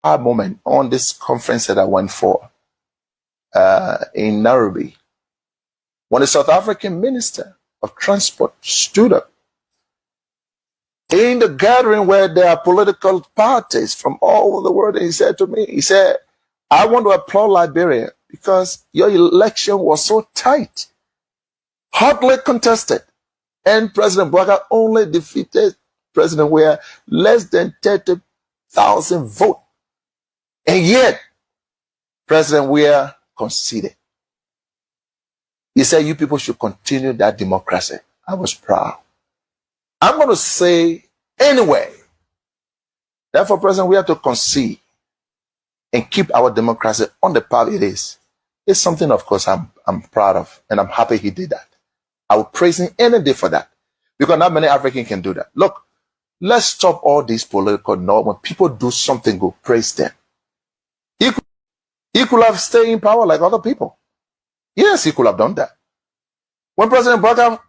moment on this conference that I went for in Nairobi, when the South African Minister of Transport stood up in the gathering where there are political parties from all over the world, and he said to me, he said, I want to applaud Liberia because your election was so tight, hotly contested, and President Boakai only defeated President Weah less than 30,000 votes. And yet, President Weah conceded. He said, you people should continue that democracy. I was proud. I'm going to say anyway, therefore, President, we have to concede and keep our democracy on the path it is. It's something, of course, I'm proud of, and I'm happy he did that. I will praise him any day for that, because not many Africans can do that. Look, let's stop all these political norms. When people do something good, praise them. He could have stayed in power like other people. Yes, he could have done that. When President Boakai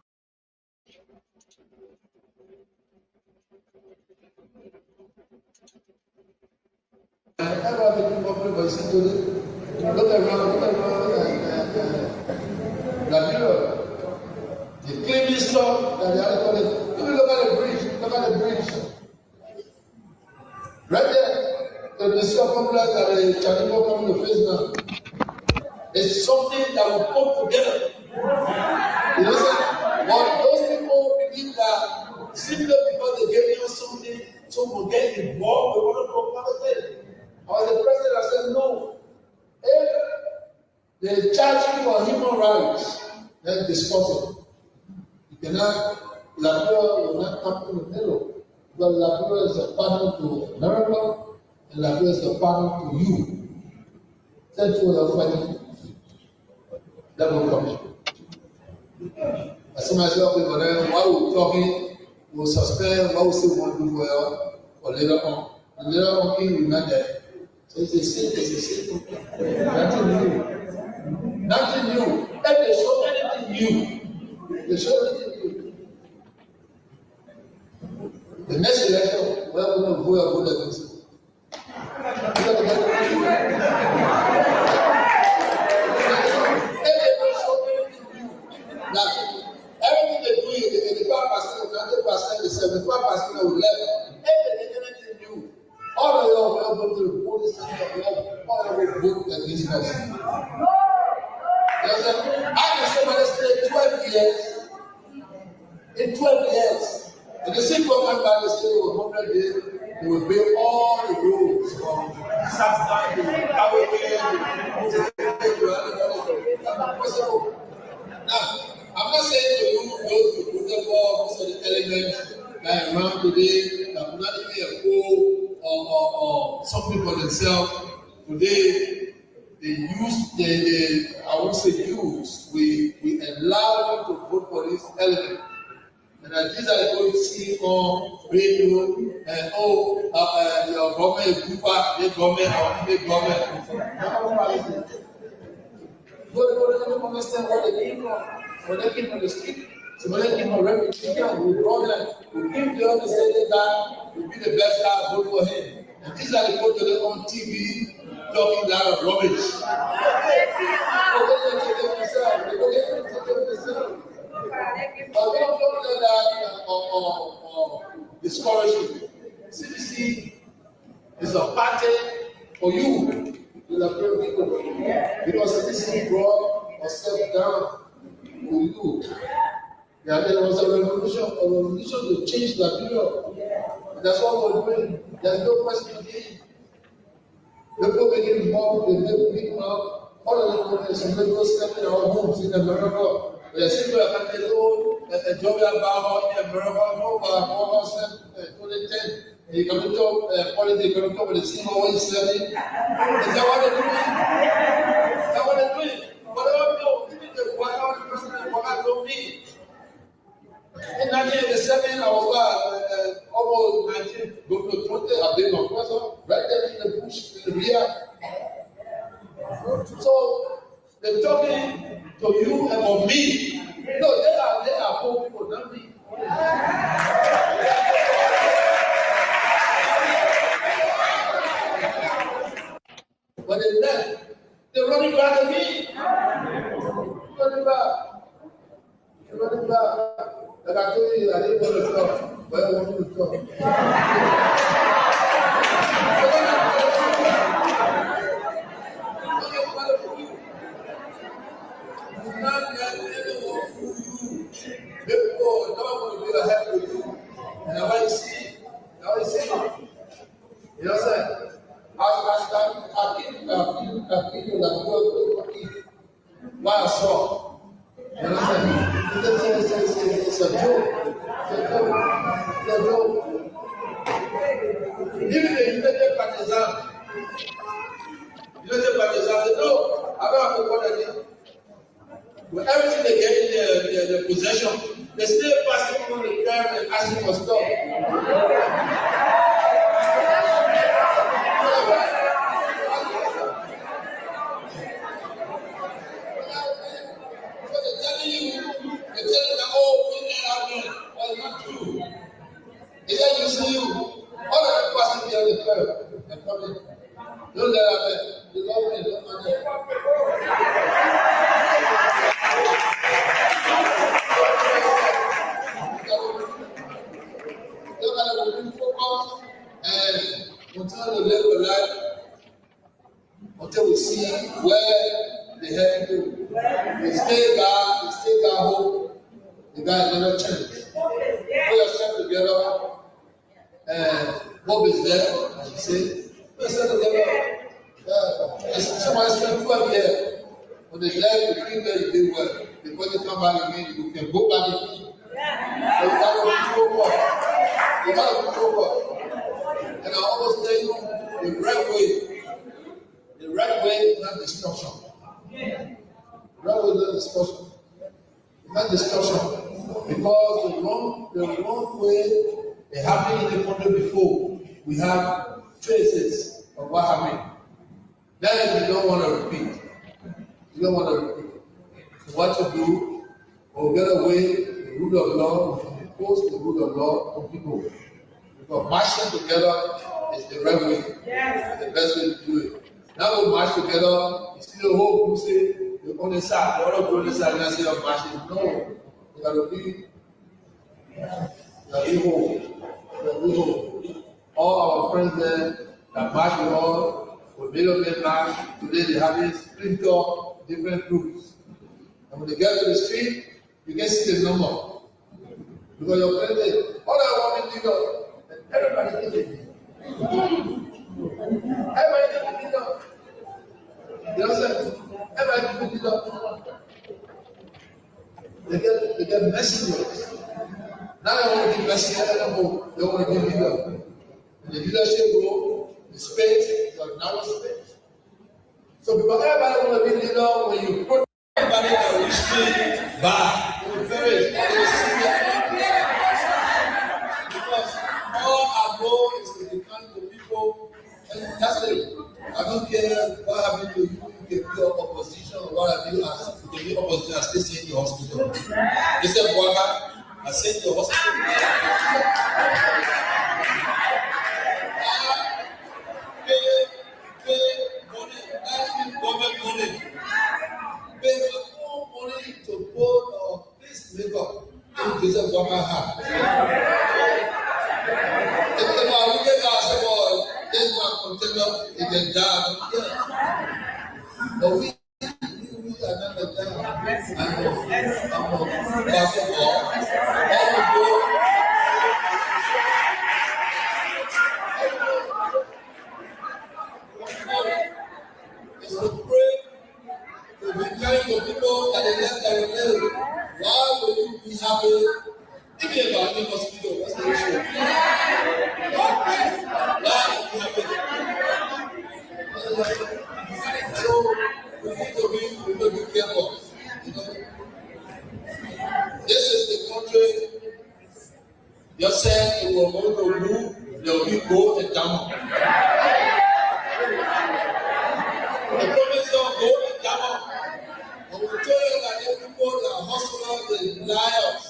the cleaning stuff that they are calling. Look at the bridge. Look at the bridge. Right there, the Mr. Complex that the Chanimo come to face now. It's something that will come together. You know, but those people believe that simply because they gave you something, so we'll get involved. We want to go participate. I was the president. I said no. If they charge you for human rights, then discuss it. You cannot, Liberia will not come to the middle. Because Liberia is a partner to America, and Liberia is a partner to you. That's what you're fighting. That will come in. As soon as you're people there, while we're talking, we'll suspend what we say we want to do well for later on. And later on, we remain there. So it's a sin. Nothing new. Nothing new. If they show anything new, they show anything new. The next election, we're going to go against it. Now, everything they do, the 85%, the 90%, the 75%, the 11%, everything new. All of you are going to the police and all of you vote against us. I can somebody stay 12 years. In 12 years, in the same government by the state of 100 days, they will build all the roads from South to Power. Now, I'm not saying to you, those who put the ball, most of the elements that around today, that will not even a fool or something for themselves. Today, they use, I won't say use, we allow them to vote for this element. And these are the going to see on radio and your government is Cuba, their government or their government. But they don't understand what they came from. When they came on the street, so when they came on refugee camp, we brought them, we came to them and said that guy will be the best guy, vote for him. And these are the people that are on TV talking that of rubbish. They take themselves. But don't let that or discourage you. CBC is a party for you. Because CBC brought yourself down to you. Yeah, there was a revolution to change the period. That's what we're doing. There's no question again. People begin involved, they make big mouth. All of the governments and people step in our homes in America. We are still at the loan, a job about in America, no, but 2010. You can talk politics, you can talk with the same always study. Is that what they're doing? Is that what they're doing? But I don't know, even the 1,000% what I don't need. In 1987, I was almost 19, go to 20, I've been a professor, right there in the bush, in the rear. So, they're talking to you and for me. No, they are poor people, not me. they left. They're running back again. Running back. Running back. Like I told you, I didn't want to talk, but I want you to talk. Do not let anyone fool you. People don't want to be ahead with you. And I want to see it. I want to see it. You know what I'm saying? I people that go to eat while I saw. You know what I'm saying? It's a joke. It's a joke. Even the United Partisan, they know, I don't have to call again. With everything they get in their possession, they still pass people on the ground and asking for stuff. So they're telling you that, oh, bring that out there. Well, not true. Is that you see you? All of the passing here on the curb, they're coming. Don't let out there. The government, don't let there. Look at it, we focus and continue to live the life until we see where the head to. We stay back home, the guy never changes. Put yourself together and hope is there, as you say. Put yourself together. Somebody spent 12 years. When they left, the 3 days you did well. Because they come back again, you can go back again. So you got to be focused. You got to be focused. And I always tell you, the right way is not destruction. The right way is not destruction. It's not destruction. Because the wrong way it happened in the country before, we have traces of what happened. Then you don't want to repeat. You don't want to repeat. So what you do, or get away the rule of law, impose the rule of law on people. Because marching together is the right way. Yes. It's the best way to do it. Now we march together, you see the whole group say, you're on the side, the other group on the side, and I say, I'm marching. No. You got to be home. All our friends there that march with us, we made up their march. Today they have it split up different groups. And when they get to the street, you can see the number. Because your friends say, all I want is leader. Everybody give it. Everybody give it leader. You know what I'm saying? Everybody give it leader. They get messengers. Now they want to give messengers anymore. They want to give leader. And the leadership role, the space is a narrow space. So because everybody want to be leader, when you put everybody that will stay back, they will perish. They will see because all our goal is to become the people. And that's it. I don't care what happened to you. You can be opposition or what have you. You can be opposition and still stay in the hospital. They said, Boakai, I stay in the hospital. Pay money, actually government money. Pay more money to put this makeup in Joseph Boakai hat. If they are looking at us, well, this man contender, he can die. But we are not the time. I'm basketball. All we do. Is to pray to be kind to people that they left their live. Why will you be happy? Give me about me hospital. What's the issue? Why will you be happy? So we need to be careful. You know? This is the country. You said it will go to move. There will be gold and diamond. The promise of gold and diamond. I will tell you that the people that are hospital, they lie us.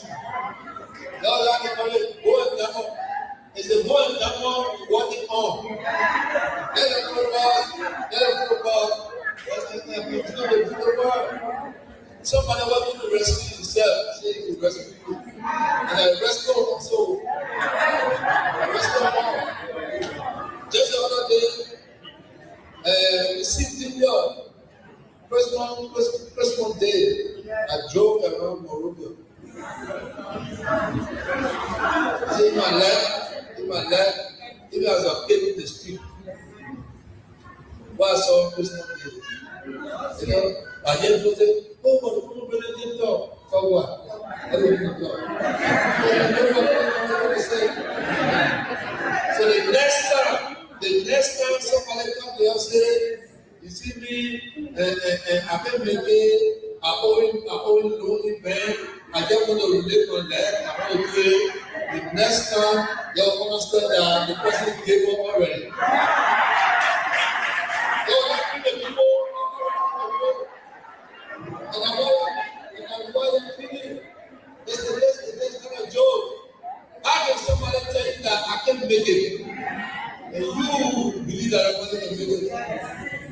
They all like to call it gold and diamond. It's the gold and diamond working on. Let them talk about Somebody wanted to rescue himself, say he will rescue you. And I rescued also. I rescued one. Just the other day, we see TV. First one day, I drove around Monrovia. In my life, even as I came in the street, while I saw Christmas day, I hear people say, "Oh, but the people didn't talk." For what? I don't even talk. So the next time somebody comes there and say, "You see me, I can make it. I own lonely man. I just want to relate on that. I want to pray." The next time you'll understand that the person gave up already. And I'm going feeling. It's the next kind of joke. How can somebody tell you that I can't make it? And you believe that I wasn't going to make it?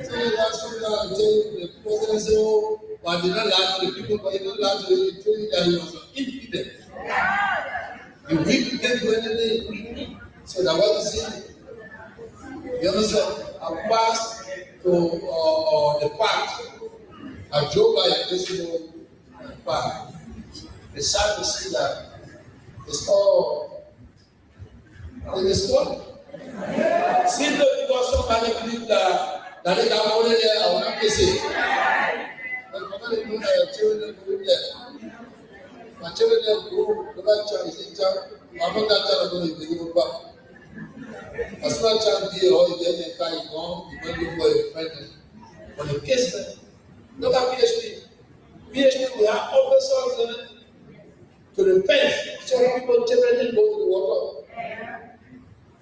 So that's something I tell you. The president said, "Oh, but I did not lie to the people, but he did not lie to the told you that he was an infidel. The weak can't do anything." So that's what you see. You understand? I passed to the park. I drove by a personal park. It's sad to see that it's all in the story. Simply because somebody believes that they can only there, I will not say it. But somebody knows that children go there. My children go, the right child is in charge. I'm not that child going to give back. As soon as child here, or you get the car, you go, you might look for a friend. But the case, look at PhD. PhD, we have officers to the fence. So people children go to the water.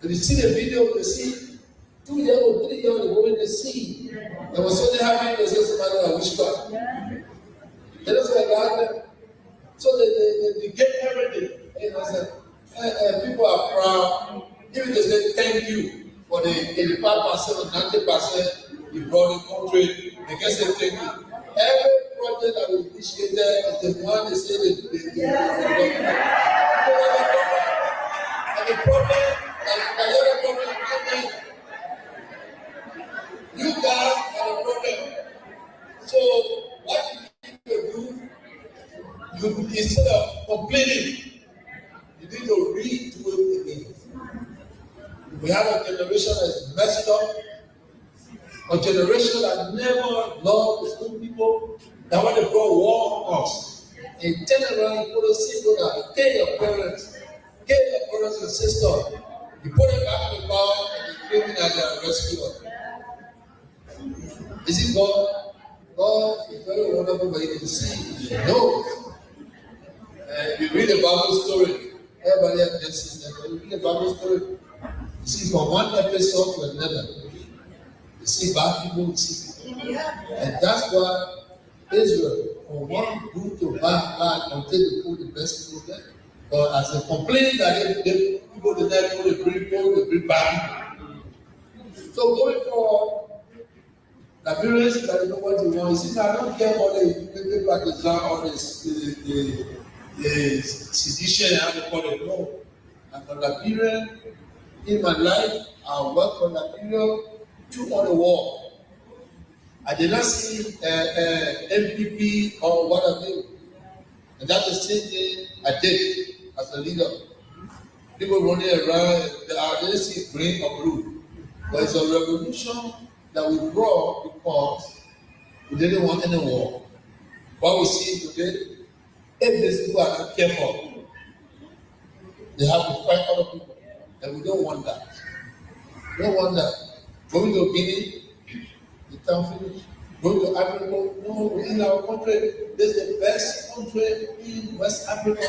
If you see the video, you see 2-year-old, 3-year-old go in the sea. There was something happening, they say somebody was witchcraft. They don't say God. So they get everything. You know, people are proud. Even they say thank you for the 85% or 90% you brought in country. They can say thank you. Every project that was initiated is the one they say they and the problem, you guys are the problem. So what you do, instead of complaining, you need to redo it again. We have a generation that is messed up, a generation that never loved the school people, that want to bring war on us. In general, you put a single that kill your parents, kill your brothers and sisters. You put them back in the bar and you claim that they are rescuers. Is it God? God is very wonderful, but you can see, no. You read the Bible story. Everybody has just seen that. You read the Bible story. You see from one episode to another. You see bad people, you see people. And that's why Israel, from one group to bad until they put the best people there. But as they complain that they people did not go to bring people, they bring bad people. So going forward, Liberians that know what they want. You see, I don't care what they practice or the sedition, how they call it. No. I'm a Liberian. In my life, I work for Liberia through on the wall. I did not see MPP or what I did. And that's the same thing I did as a leader. People running around, they didn't see green or blue. But it's a revolution that we brought because we didn't want any war. What we see today, if these people are not careful, they have to fight other people. And we don't want that. We don't want that. Going to Guinea, the town finish. Going to Africa, no, in our country, this is the best country in West Africa.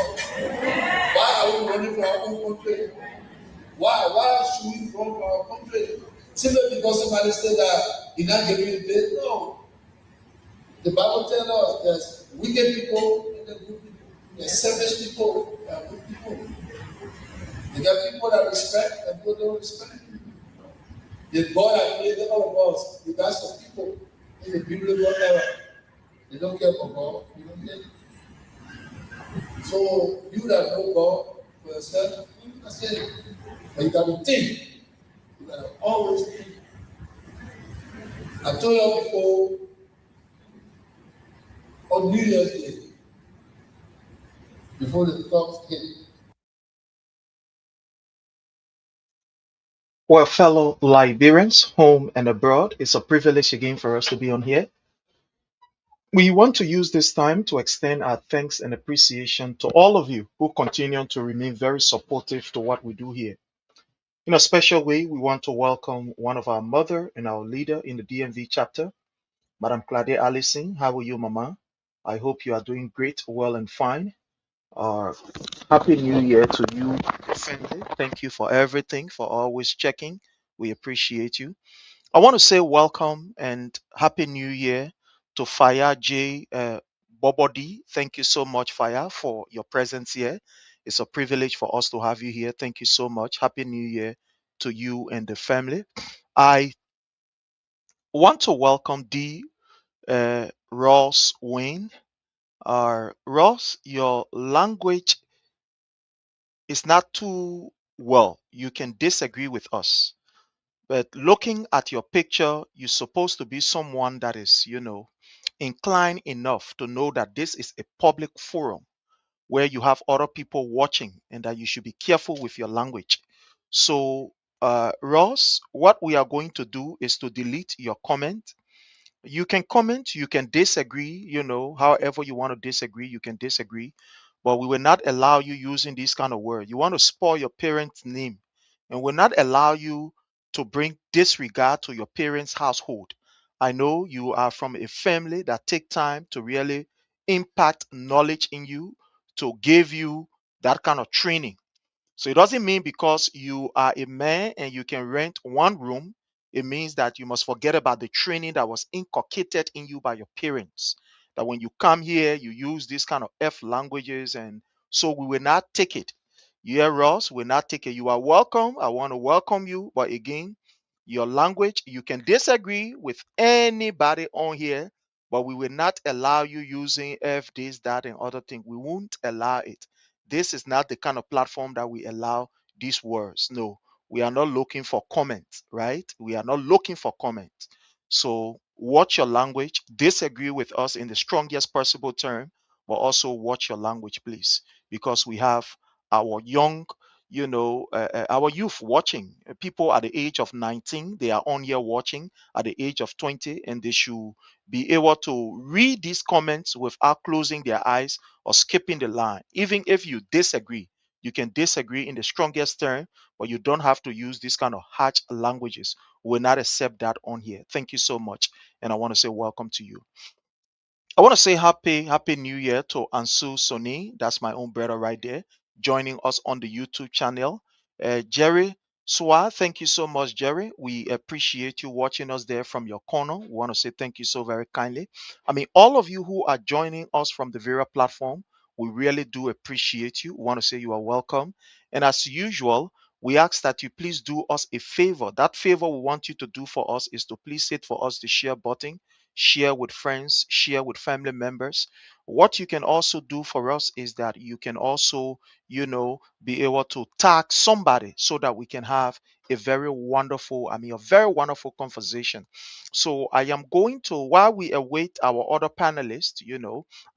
Why are we running for our own country? Why should we run for our country? Simply because somebody said that he's not giving it this? No. The Bible tells us there's wicked people and there's good people. There's selfish people and good people. You got people that respect and people don't respect. The God that created all of us, we got some people in the biblical era They don't care for God. You don't get it. So you that know God for yourself, that's it. But you got to think. You got to always think. I told you before on New Year's Day, before the clocks hit. Well, fellow Liberians, home and abroad, it's a privilege again for us to be on here. We want to use this time to extend our thanks and appreciation to all of you who continue to remain very supportive to what we do here. In a special way, we want to welcome one of our mother and our leader in the DMV chapter, Madam Claudia Allison. How are you, Mama? I hope you are doing great, well, and fine. Uh, Happy New Year to you, family. Thank you for everything, for always checking. We appreciate you. I want to say welcome and happy new year to Fire J Bobody. Thank you so much, Fire, for your presence here. It's a privilege for us to have you here. Thank you so much. Happy New Year to you and the family. I want to welcome D. Ross Wayne. Ross, your language is not too well. You can disagree with us. But looking at your picture, you're supposed to be someone that is, inclined enough to know that this is a public forum where you have other people watching and that you should be careful with your language. So, Ross, what we are going to do is to delete your comment. You can comment, you can disagree, however you want to disagree, you can disagree, but we will not allow you using this kind of word. You want to spoil your parents' name, and will not allow you to bring disregard to your parents' household. I know you are from a family that take time to really impact knowledge in you, to give you that kind of training. So it doesn't mean because you are a man and you can rent one room, it means that you must forget about the training that was inculcated in you by your parents. That when you come here, you use these kind of F languages, and so we will not take it. You hear us? We'll not take it. You are welcome. I want to welcome you. But again, your language, you can disagree with anybody on here, but we will not allow you using F, this, that, and other thing. We won't allow it. This is not the kind of platform that we allow these words. No, we are not looking for comments, right? We are not looking for comments. So watch your language, disagree with us in the strongest possible term, but also watch your language, please, because we have our young, our youth watching. People at the age of 19, they are on here watching at the age of 20, and they should be able to read these comments without closing their eyes or skipping the line. Even if you disagree, you can disagree in the strongest term, but you don't have to use this kind of harsh languages. We will not accept that on here. Thank you so much. And I want to say welcome to you. I want to say happy new year to Ansu Soni. That's my own brother right there, joining us on the YouTube channel. Jerry Swa, thank you so much, Jerry. We appreciate you watching us there from your corner. We want to say thank you so very kindly. I mean, all of you who are joining us from the Vera platform, we really do appreciate you. We want to say you are welcome. And as usual, we ask that you please do us a favor. That favor we want you to do for us is to please hit for us the share button, share with friends, share with family members. What you can also do for us is that you can also, be able to tag somebody so that we can have a very wonderful conversation. So I am going to, while we await our other panelists,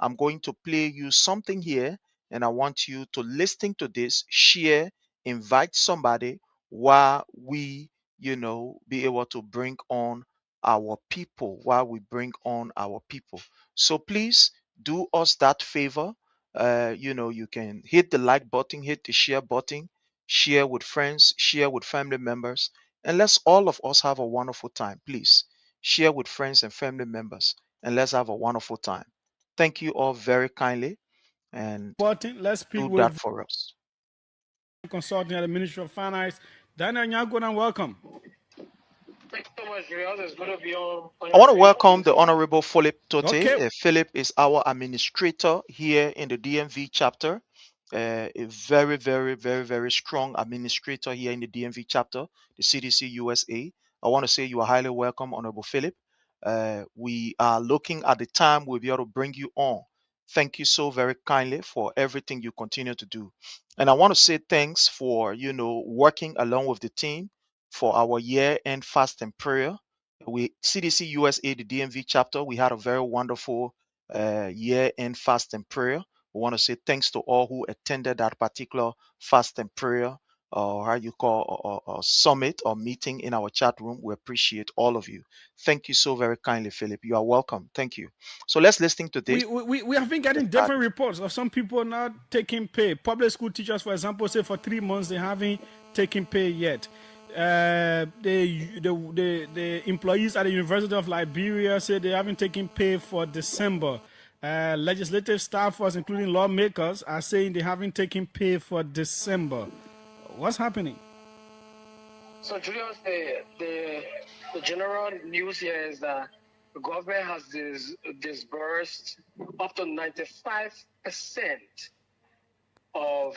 I'm going to play you something here, and I want you to listen to this, share, invite somebody while we, be able to bring on our people, while we bring on our people. So please do us that favor. You can hit the like button, hit the share button, share with friends, share with family members, and let's all of us have a wonderful time. Please share with friends and family members, and let's have a wonderful time. Thank you all very kindly, and Button. Let's speak do with that for us. consulting at the Ministry of Finance. Daniel Nyagona, welcome. Thanks so much, Rios. It's good to be on I your want to stage. welcome the Honorable Philip Tote. Okay. Philip is our administrator here in the DMV chapter. A very, very, very, very strong administrator here in the DMV chapter, the CDC USA. I want to say you are highly welcome, Honorable Philip. We are looking at the time we'll be able to bring you on. Thank you so very kindly for everything you continue to do. And I want to say thanks for, working along with the team for our year-end fast and prayer. We CDC USA, the DMV chapter, we had a very wonderful year-end fast and prayer. We want to say thanks to all who attended that particular fast and prayer, or how you call a summit or meeting in our chat room. We appreciate all of you. Thank you so very kindly, Philip. You are welcome. Thank you. So let's listen to this. We have been getting different reports of some people not taking pay. Public school teachers, for example, say for 3 months they haven't taken pay yet. The employees at the University of Liberia say they haven't taken pay for December. Legislative staffers, including lawmakers, are saying they haven't taken pay for December. What's happening? So, Julius, the general news here is that the government has disbursed up to 95% of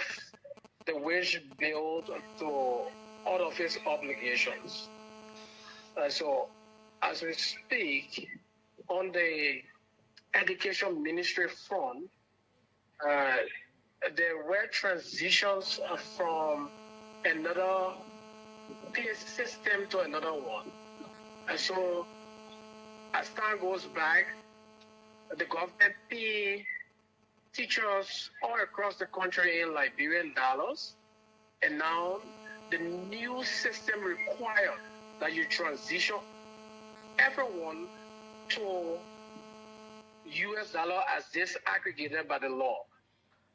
the wage bill to all of its obligations. So, as we speak, on the education ministry front, there were transitions from another pay system to another one. And so, as time goes by, the government pay teachers all across the country in Liberian dollars. And now, the new system requires that you transition everyone to US dollar as disaggregated by the law.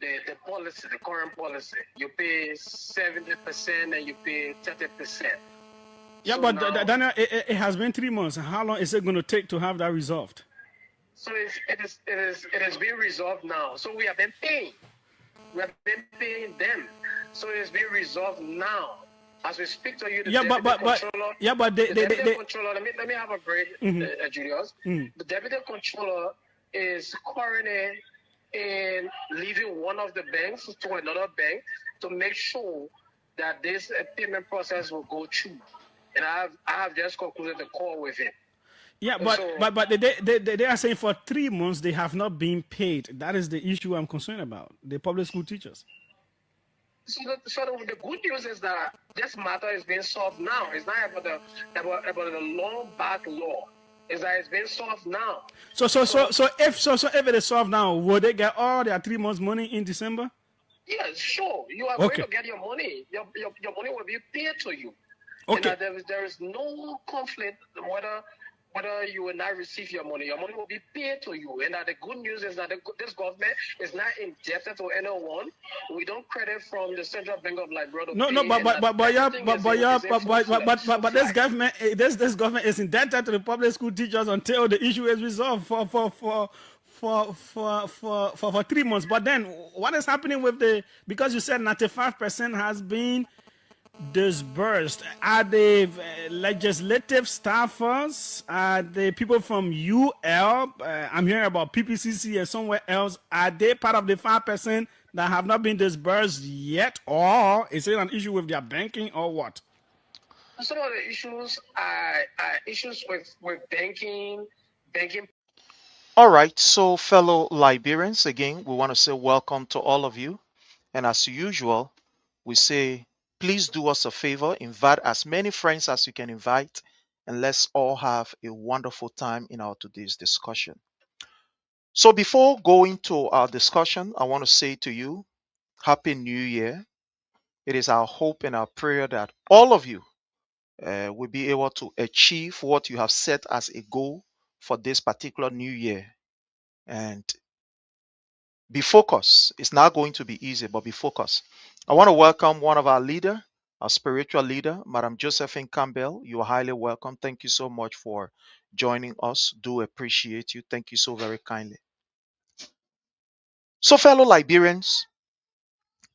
The policy, the current policy, you pay 70% and you pay 30%. Yeah, So but now, Daniel, it has been 3 months. How long is it going to take to have that resolved? so it is being resolved now. So we have been paying. We have been paying them. So it's being resolved now. As we speak to you, the deputy controller. Yeah, but the deputy controller. Let me have a break, Julius. The deputy controller is currently in leaving one of the banks to another bank to make sure that this payment process will go through. And I have just concluded the call with him. Yeah, but they are saying for 3 months they have not been paid. That is the issue I'm concerned about. The public school teachers. So the good news is that this matter is being solved now. It's not about the long back law. Is that it's being solved now. So if it is solved now, will they get all their 3 months money in December? Yes, sure. You are going to get your money. Your money will be paid to you. Okay. And there is no conflict whether you will not receive your money. Your money will be paid to you. And the good news is that this government is not indebted to anyone. We don't credit from the Central Bank of Liberia. But this government is indebted to the public school teachers until the issue is resolved for 3 months. But then what is happening with because you said 95% has been disbursed? Are the legislative staffers, are the people from UL, I'm hearing about PPCC and somewhere else, are they part of the 5% that have not been disbursed yet, or is it an issue with their banking, or what? Some of the issues are issues with banking. All right, so fellow Liberians, again, we want to say welcome to all of you. And as usual, we say, please do us a favor, invite as many friends as you can invite, and let's all have a wonderful time in our today's discussion. So before going to our discussion, I want to say to you, Happy New Year. It is our hope and our prayer that all of you will be able to achieve what you have set as a goal for this particular new year. And be focused. It's not going to be easy, but be focused. I want to welcome one of our leader, our spiritual leader, Madam Josephine Campbell. You are highly welcome. Thank you so much for joining us. Do appreciate you. Thank you so very kindly. So, fellow Liberians,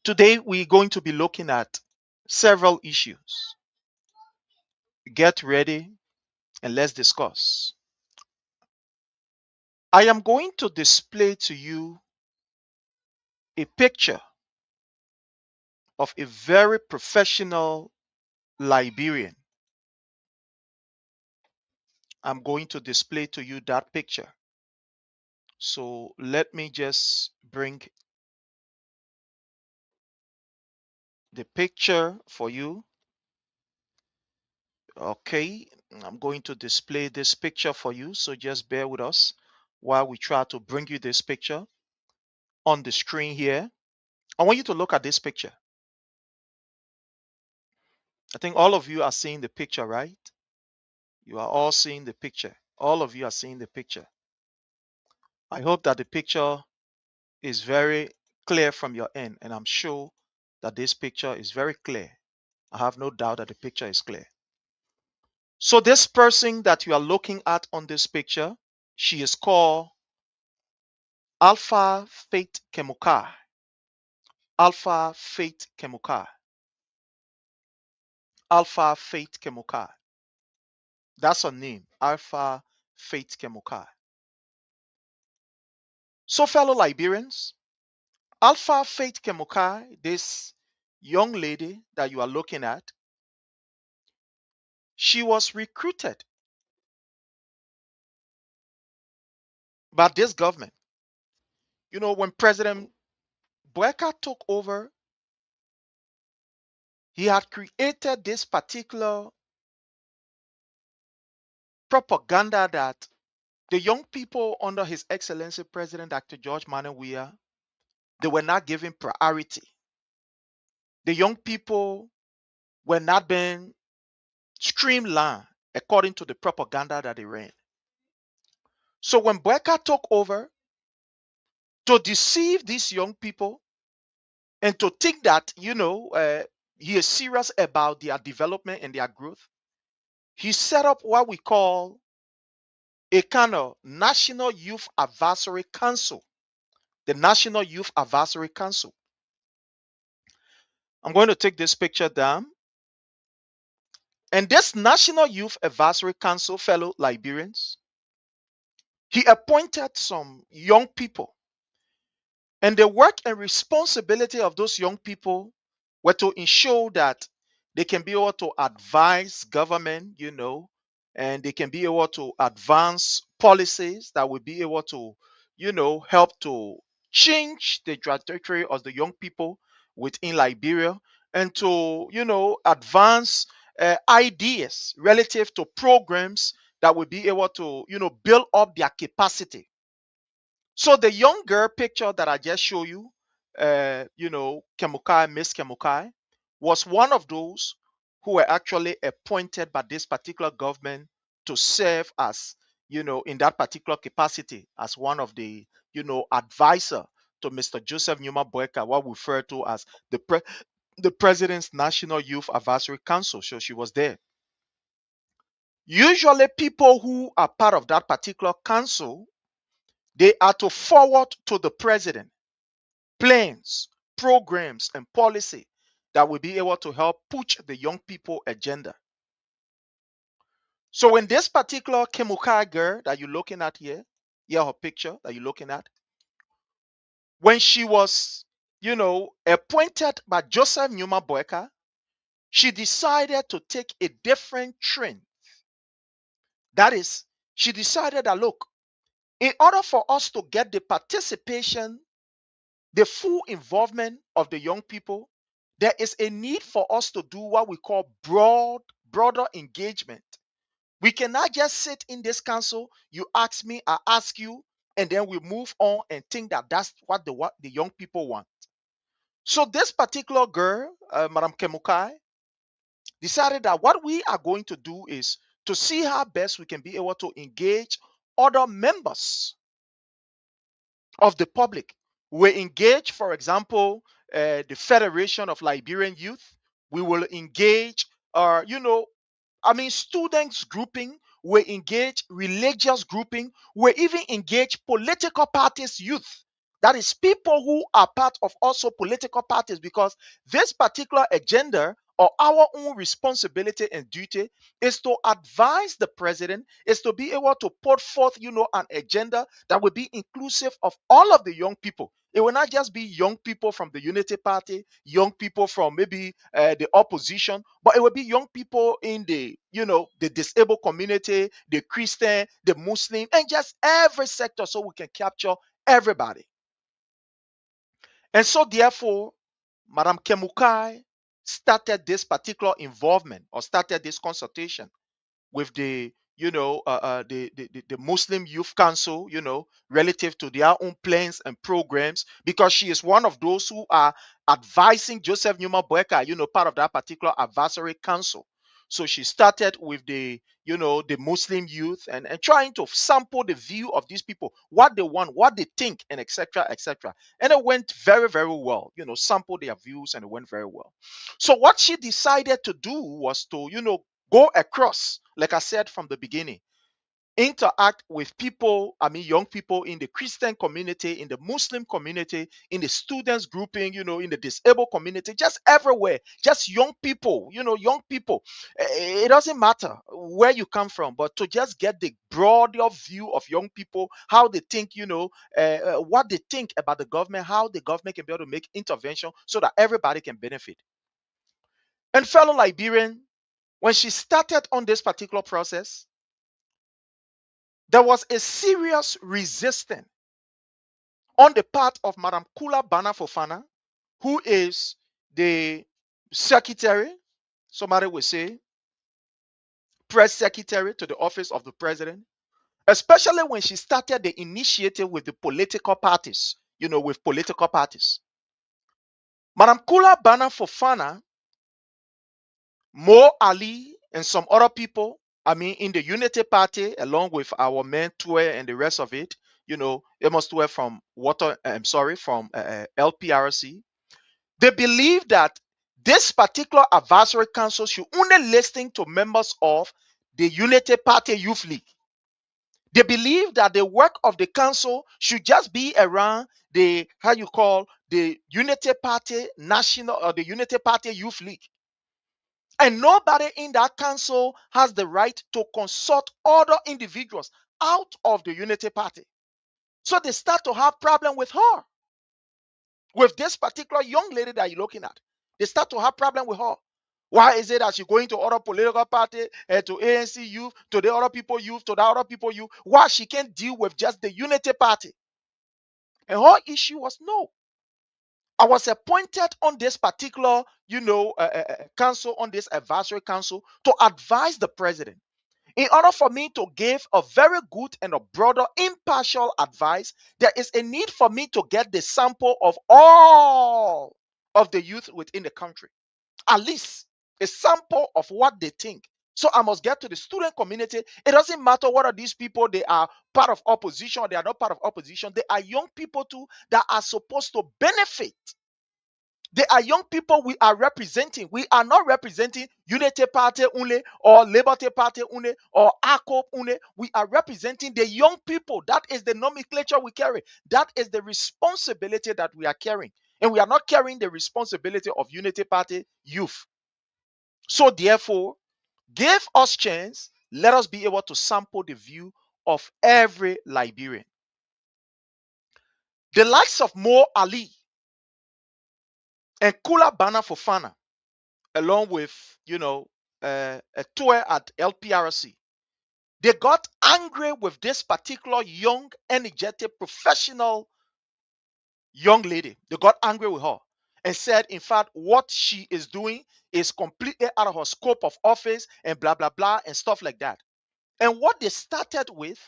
today we're going to be looking at several issues. Get ready and let's discuss. I am going to display to you a picture of a very professional Liberian. I'm going to display to you that picture. So let me just bring the picture for you. Okay, I'm going to display this picture for you. So just bear with us while we try to bring you this picture on the screen here. I want you to look at this picture. I think all of you are seeing the picture, right? You are all seeing the picture. All of you are seeing the picture. I hope that the picture is very clear from your end, and I'm sure that this picture is very clear. I have no doubt that the picture is clear. So this person that you are looking at on this picture, she is called Alphia Faith Kemokai. Alphia Faith Kemokai. Alphia Faith Kemokai. That's her name, Alphia Faith Kemokai. So fellow Liberians, Alphia Faith Kemokai, this young lady that you are looking at, she was recruited by this government. You know, when President Boakai took over, he had created this particular propaganda that the young people under His Excellency President Dr. George Manuel Weah, they were not given priority. The young people were not being streamlined according to the propaganda that they ran. So when Boakai took over, to deceive these young people and to think that, he is serious about their development and their growth, he set up what we call a kind of National Youth Advisory Council. The National Youth Advisory Council. I'm going to take this picture down. And this National Youth Advisory Council, fellow Liberians, he appointed some young people. And the work and responsibility of those young people were to ensure that they can be able to advise government, and they can be able to advance policies that will be able to, help to change the trajectory of the young people within Liberia, and to, advance ideas relative to programs that will be able to, build up their capacity. So the young girl picture that I just showed you, Kemokai, Miss Kemokai, was one of those who were actually appointed by this particular government to serve as, in that particular capacity as one of the, advisor to Mr. Joseph Numa Boakai, what we refer to as the President's National Youth Advisory Council. So she was there. Usually people who are part of that particular council, they are to forward to the president plans, programs, and policy that will be able to help push the young people agenda. So in this particular Kemokai girl that you're looking at here her picture that you're looking at, when she was, appointed by Joseph Numa Boakai, she decided to take a different trend. That is, she decided that, look, in order for us to get the participation, the full involvement of the young people, there is a need for us to do what we call broader engagement. We cannot just sit in this council, you ask me, I ask you, and then we move on and think that that's what the young people want. So this particular girl, Madam Kemokai, decided that what we are going to do is to see how best we can be able to engage other members of the public. We engage, for example, the Federation of Liberian Youth. We will engage, students grouping. We engage religious grouping. We even engage political parties youth. That is people who are part of also political parties, because this particular agenda or our own responsibility and duty is to advise the president, is to be able to put forth, an agenda that will be inclusive of all of the young people. It will not just be young people from the Unity Party, young people from maybe the opposition, but it will be young people in the, the disabled community, the Christian, the Muslim, and just every sector, so we can capture everybody. And so therefore, Madam Kemokai started this particular involvement, or started this consultation with the the Muslim Youth Council, relative to their own plans and programs, because she is one of those who are advising Joseph Numa Boakai, part of that particular advisory council. So she started with the the Muslim youth, and trying to sample the view of these people, what they want, what they think, and etc., etc. And it went very, very well. Sample their views, and it went very well. So what she decided to do was to go across, like I said from the beginning, interact with people, young people in the Christian community, in the Muslim community, in the students grouping, in the disabled community, just everywhere, just young people, young people. It doesn't matter where you come from, but to just get the broader view of young people, how they think, what they think about the government, how the government can be able to make intervention so that everybody can benefit. And fellow Liberian, when she started on this particular process, there was a serious resistance on the part of Madam Kula Bana Fofana, who is the secretary, somebody will say, press secretary to the office of the president, especially when she started the initiative with the political parties, with political parties. Madam Kula Bana Fofana, Mo Ali, and some other people, in the Unity Party, along with our men Tue and the rest of it, Amos Tue from from LPRC, they believe that this particular advisory council should only listen to members of the Unity Party Youth League. They believe that the work of the council should just be around the Unity Party National, or the Unity Party Youth League. And nobody in that council has the right to consult other individuals out of the Unity Party. So they start to have problem with her, with this particular young lady that you're looking at. They start to have problem with her. Why is it that she's going to other political party, to ANC youth, to the other people youth, to the other people youth? Why she can't deal with just the Unity Party? And her issue was, no, I was appointed on this particular, council, on this advisory council, to advise the president. In order for me to give a very good and a broader, impartial advice, there is a need for me to get the sample of all of the youth within the country. At least a sample of what they think. So I must get to the student community. It doesn't matter whether these people, they are part of opposition or they are not part of opposition. They are young people too that are supposed to benefit. They are young people we are representing. We are not representing Unity Party only, or Liberty Party only, or ACOP only. We are representing the young people. That is the nomenclature we carry. That is the responsibility that we are carrying. And we are not carrying the responsibility of Unity Party youth. So therefore, give us chance. Let us be able to sample the view of every Liberian. The likes of Mo Ali and Kula Bana Fofana, along with, a tour at LPRC, they got angry with this particular young, energetic, professional young lady. They got angry with her and said, in fact, what she is doing is completely out of her scope of office, and blah, blah, blah, and stuff like that. And what they started with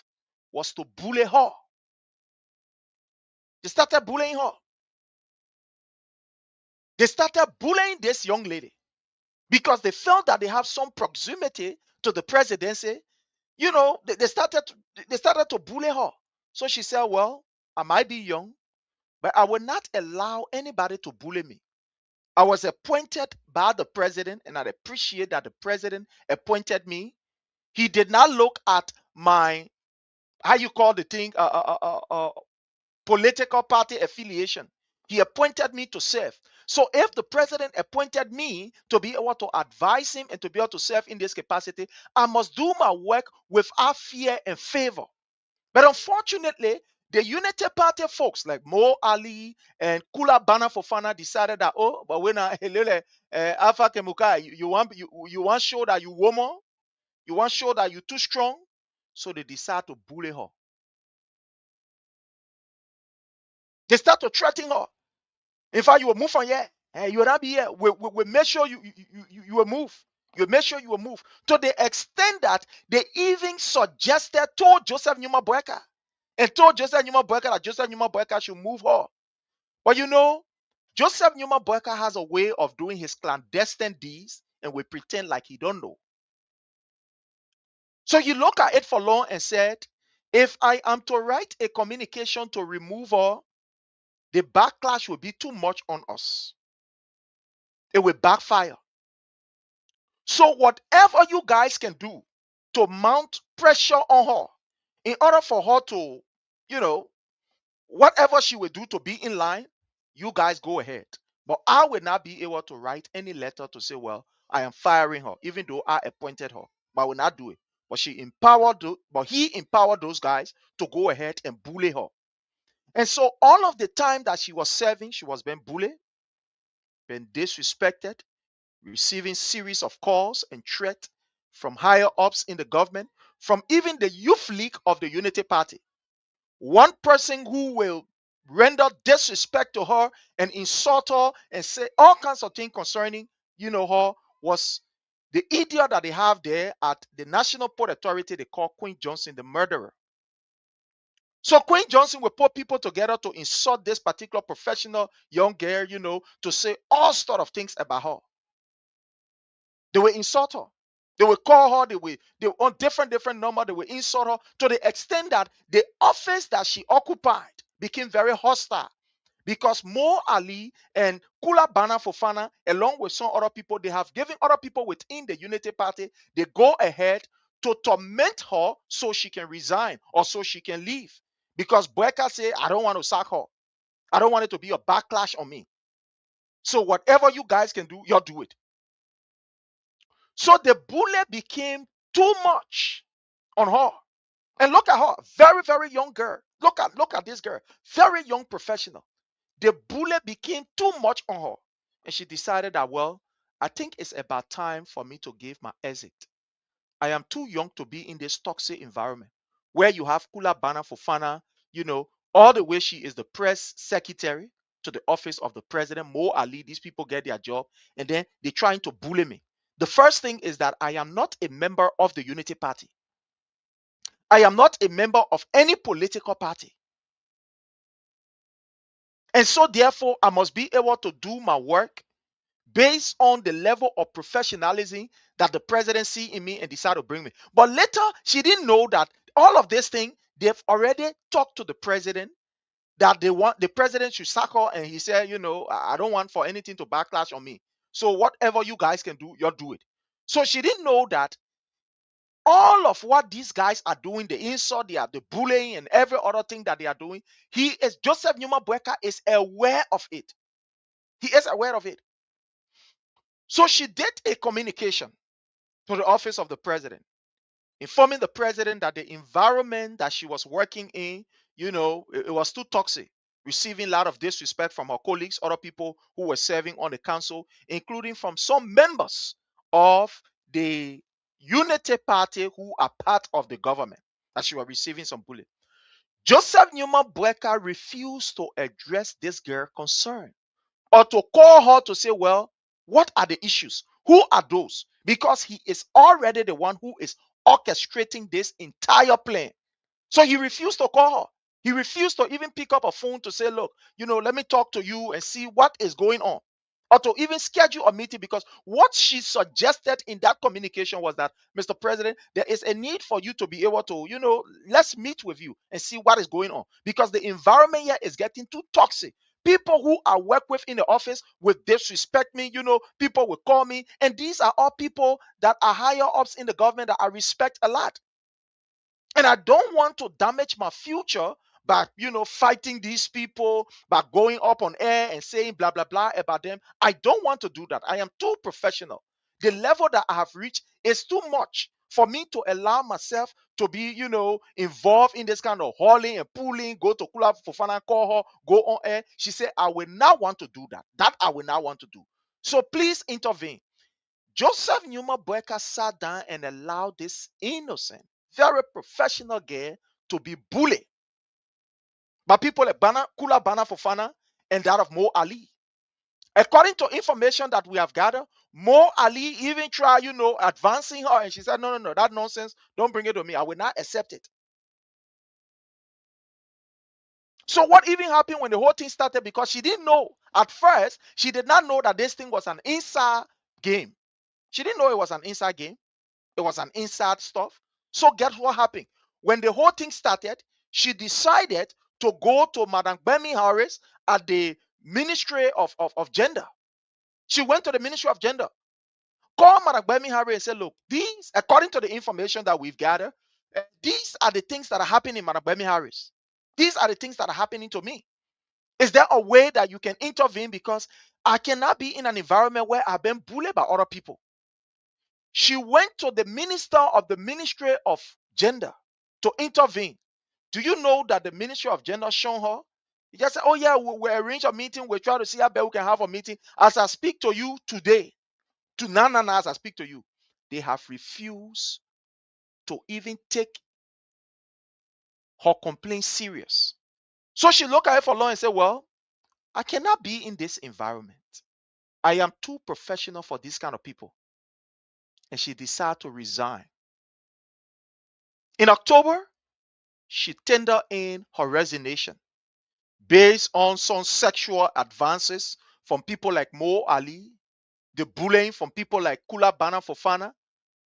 was to bully her. They started bullying her. They started bullying this young lady because they felt that they have some proximity to the presidency. They started to bully her. So she said, well, I might be young, but I will not allow anybody to bully me. I was appointed by the president, and I appreciate that the president appointed me. He did not look at my, political party affiliation. He appointed me to serve. So if the president appointed me to be able to advise him and to be able to serve in this capacity, I must do my work without fear and favor. But unfortunately, the Unity Party folks like Mo Ali and Kula Bana Fofana decided that, oh, but when Alphia Kemokai, you want show that you woman, you want show that you too strong, so they decide to bully her. They start to threaten her. In fact, you will move from here. You will not be here. We make sure you will move. You make sure you will move. To the extent that they even told Joseph Numa Boakai and told Joseph Numa Boakai that Joseph Numa Boakai should move her. But you know, Joseph Numa Boakai has a way of doing his clandestine deeds and we pretend like he don't know. So you look at it for long and said, if I am to write a communication to remove her, the backlash will be too much on us. It will backfire. So whatever you guys can do to mount pressure on her in order for her to, whatever she will do to be in line, you guys go ahead. But I will not be able to write any letter to say, well, I am firing her, even though I appointed her. But I will not do it. But he empowered those guys to go ahead and bully her. And so all of the time that she was serving, she was being bullied, being disrespected, receiving series of calls and threats from higher ups in the government, from even the youth league of the Unity Party. One person who will render disrespect to her and insult her and say all kinds of things concerning, her was the idiot that they have there at the National Port Authority they call Queen Johnson, the murderer. So Queen Johnson will put people together to insult this particular professional young girl, to say all sort of things about her. They will insult her. They will call her. They will on different number. They will insult her to the extent that the office that she occupied became very hostile because Mo Ali and Kula Bana Fofana, along with some other people, they have given other people within the Unity Party. They go ahead to torment her so she can resign or so she can leave because Boakai say, I don't want to sack her. I don't want it to be a backlash on me. So whatever you guys can do, you'll do it. So the bully became too much on her. And look at her, very, very young girl. Look at this girl, very young professional. The bully became too much on her. And she decided that, well, I think it's about time for me to give my exit. I am too young to be in this toxic environment where you have Kula Bana Fofana, all the way she is the press secretary to the office of the president, Mo Ali. These people get their job and then they're trying to bully me. The first thing is that I am not a member of the Unity Party. I am not a member of any political party. And so therefore, I must be able to do my work based on the level of professionalism that the president see in me and decide to bring me. But later, she didn't know that all of this thing, they've already talked to the president that they want the president should sack her, and he said, I don't want for anything to backlash on me. So whatever you guys can do, you'll do it. So she didn't know that all of what these guys are doing, the insult, the bullying, and every other thing that they are doing, Joseph Numa Boakai is aware of it. He is aware of it. So she did a communication to the office of the president, informing the president that the environment that she was working in, it was too toxic, receiving a lot of disrespect from her colleagues, other people who were serving on the council, including from some members of the Unity Party who are part of the government, that she was receiving some bullying. Joseph Numa Boakai refused to address this girl concern or to call her to say, well, what are the issues? Who are those? Because he is already the one who is orchestrating this entire plan. So he refused to call her. He refused to even pick up a phone to say, look, let me talk to you and see what is going on. Or to even schedule a meeting, because what she suggested in that communication was that, Mr. President, there is a need for you to be able to, let's meet with you and see what is going on. Because the environment here is getting too toxic. People who I work with in the office will disrespect me, people will call me. And these are all people that are higher ups in the government that I respect a lot. And I don't want to damage my future by, fighting these people, by going up on air and saying blah, blah, blah about them. I don't want to do that. I am too professional. The level that I have reached is too much for me to allow myself to be, involved in this kind of hauling and pulling, go to Kula Fofana, call her, go on air. She said, I will not want to do that. That I will not want to do. So please intervene. Joseph Numa Boakai sat down and allowed this innocent, very professional girl to be bullied by people like Kula Bana Fofana and that of Mo Ali. According to information that we have gathered, Mo Ali even tried, advancing her, and she said, no, that nonsense, don't bring it to me. I will not accept it. So what even happened when the whole thing started? Because she didn't know. At first, she did not know that this thing was an inside game. She didn't know it was an inside game. It was an inside stuff. So guess what happened? When the whole thing started, she decided to go to Madam Bemi Harris at the Ministry of Gender. She went to the Ministry of Gender, called Madam Bemi Harris and said, look, these, according to the information that we've gathered, these are the things that are happening, Madam Bemi Harris. These are the things that are happening to me. Is there a way that you can intervene? Because I cannot be in an environment where I've been bullied by other people. She went to the minister of the Ministry of Gender to intervene. Do you know that the Ministry of Gender shown her? He just said, oh yeah, we arrange a meeting. We try to see how we can have a meeting. As I speak to you today, as I speak to you, they have refused to even take her complaint serious. So she looked at her for long and said, well, I cannot be in this environment. I am too professional for this kind of people. And she decided to resign. In October, she tendered in her resignation based on some sexual advances from people like Mo Ali, the bullying from people like Kula Bana Fofana,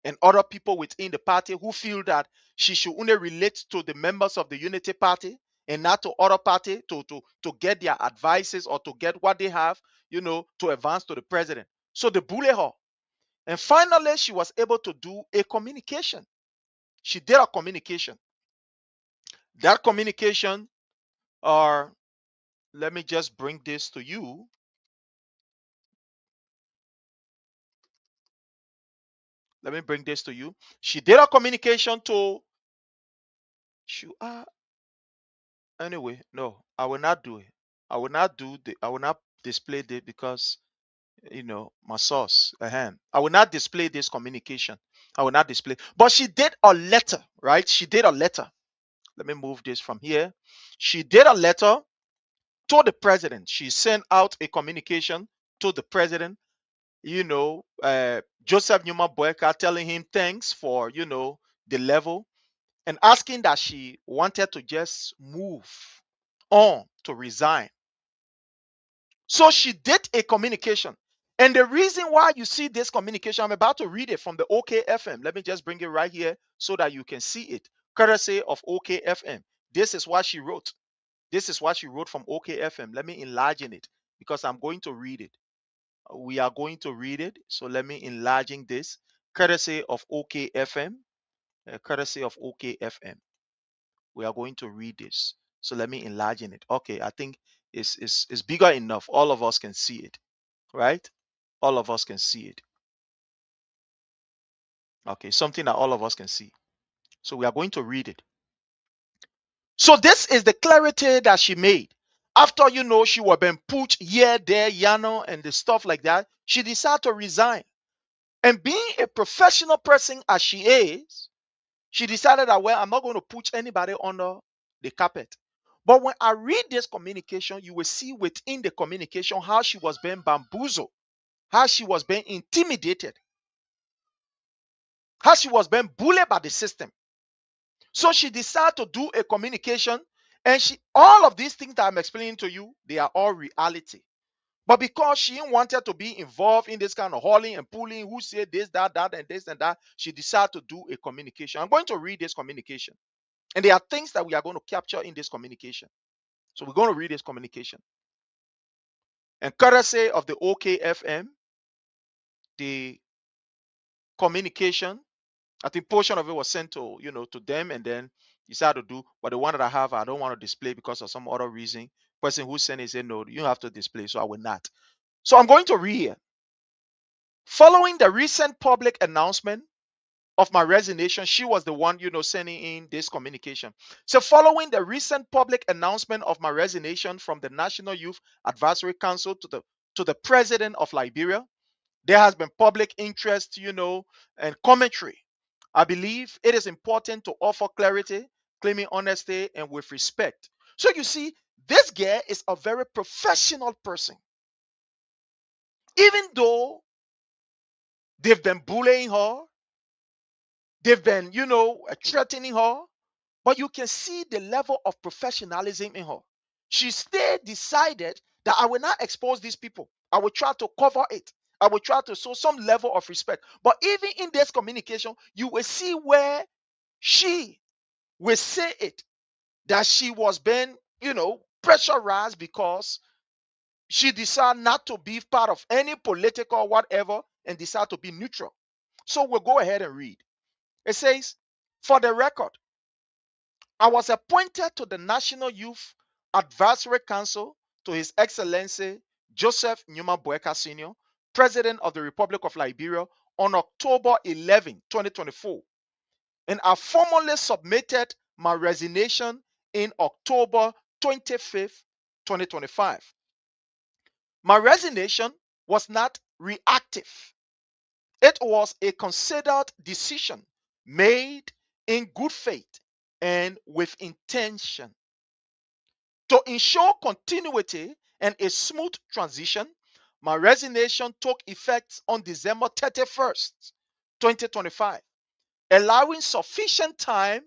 and other people within the party who feel that she should only relate to the members of the Unity Party and not to other party to get their advices or to get what they have, to advance to the president. So they bully her. And finally, she was able to do a communication. She did a communication. That communication, let me just bring this to you. Let me bring this to you. She did a communication to, anyway, no, I will not do it. I will not display it because, my source, I will not display this communication. I will not display. But she did a letter, right? She did a letter. Let me move this from here. She did a letter to the president. She sent out a communication to the president, Joseph Numa Boakai, telling him thanks for, the level, and asking that she wanted to just move on, to resign. So she did a communication. And the reason why you see this communication, I'm about to read it from the OKFM. Let me just bring it right here so that you can see it. Courtesy of OKFM. This is what she wrote. This is what she wrote from OKFM. Let me enlarge it because I'm going to read it. We are going to read it. So let me enlarging this. Courtesy of OKFM. Courtesy of OKFM. We are going to read this. So let me enlarging it. Okay, I think it's bigger enough. All of us can see it, right? All of us can see it. Okay, something that all of us can see. So we are going to read it. So this is the clarity that she made. After, she was being put here, there, and the stuff like that, she decided to resign. And being a professional person as she is, she decided that, well, I'm not going to put anybody under the carpet. But when I read this communication, you will see within the communication how she was being bamboozled, how she was being intimidated, how she was being bullied by the system. So she decided to do a communication, and all of these things that I'm explaining to you, they are all reality. But because she wanted to be involved in this kind of hauling and pulling, who said this, that, and this and that, she decided to do a communication. I'm going to read this communication. And there are things that we are going to capture in this communication. So we're going to read this communication. And courtesy of the OKFM, the communication, I think portion of it was sent to, to them, and then decided to do. But the one that I have, I don't want to display because of some other reason. Person who sent it said, no, you have to display, so I will not. So I'm going to read here. Following the recent public announcement of my resignation. She was the one, sending in this communication. So, following the recent public announcement of my resignation from the National Youth Advisory Council to the president of Liberia, there has been public interest, and commentary. I believe it is important to offer clarity, claiming honesty, and with respect. So you see, this girl is a very professional person. Even though they've been bullying her, they've been, threatening her, but you can see the level of professionalism in her. She still decided that I will not expose these people. I will try to cover it. I will try to show some level of respect. But even in this communication, you will see where she will say it, that she was being, pressurized because she decided not to be part of any political whatever and decided to be neutral. So we'll go ahead and read. It says, for the record, I was appointed to the National Youth Advisory Council to His Excellency Joseph Numa Boakai Sr., President of the Republic of Liberia, on October 11, 2024. And I formally submitted my resignation in October 25th, 2025. My resignation was not reactive. It was a considered decision made in good faith and with intention. To ensure continuity and a smooth transition, my resignation took effect on December 31st, 2025, allowing sufficient time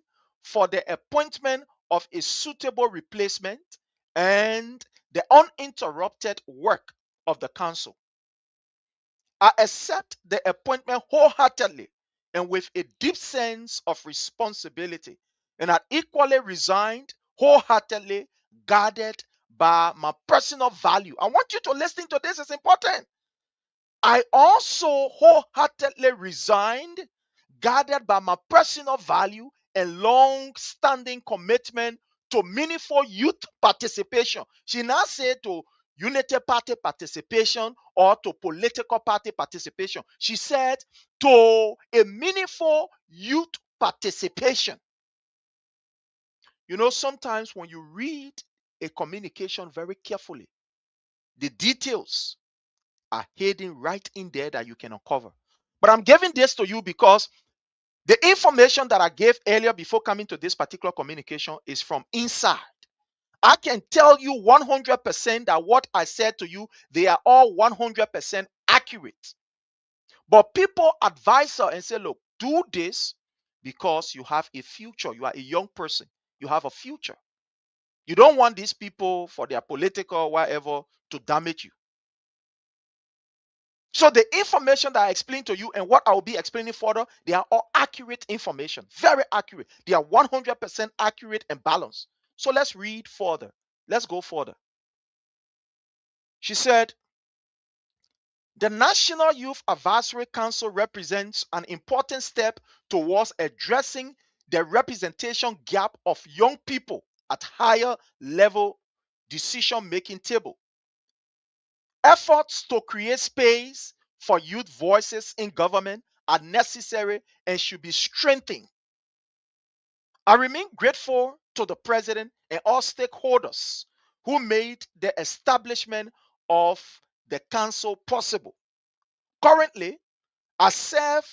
for the appointment of a suitable replacement and the uninterrupted work of the council. I accept the appointment wholeheartedly and with a deep sense of responsibility, and I equally resigned wholeheartedly, guarded by my personal value. I want you to listen to this, it's important. I also wholeheartedly resigned, guided by my personal value and long-standing commitment to meaningful youth participation. She now said to unity party participation or to political party participation. She said to a meaningful youth participation. Sometimes when you read a communication very carefully, the details are hidden right in there that you can uncover. But I'm giving this to you because the information that I gave earlier before coming to this particular communication is from inside. I can tell you 100% that what I said to you, they are all 100% accurate. But people advise her and say, look, do this because you have a future. You are a young person. You have a future. You don't want these people for their political whatever to damage you. So the information that I explained to you and what I will be explaining further, they are all accurate information, very accurate. They are 100% accurate and balanced. So let's read further. Let's go further. She said, the National Youth Advisory Council represents an important step towards addressing the representation gap of young people at higher level decision-making table. Efforts to create space for youth voices in government are necessary and should be strengthened. I remain grateful to the President and all stakeholders who made the establishment of the council possible. Currently, I serve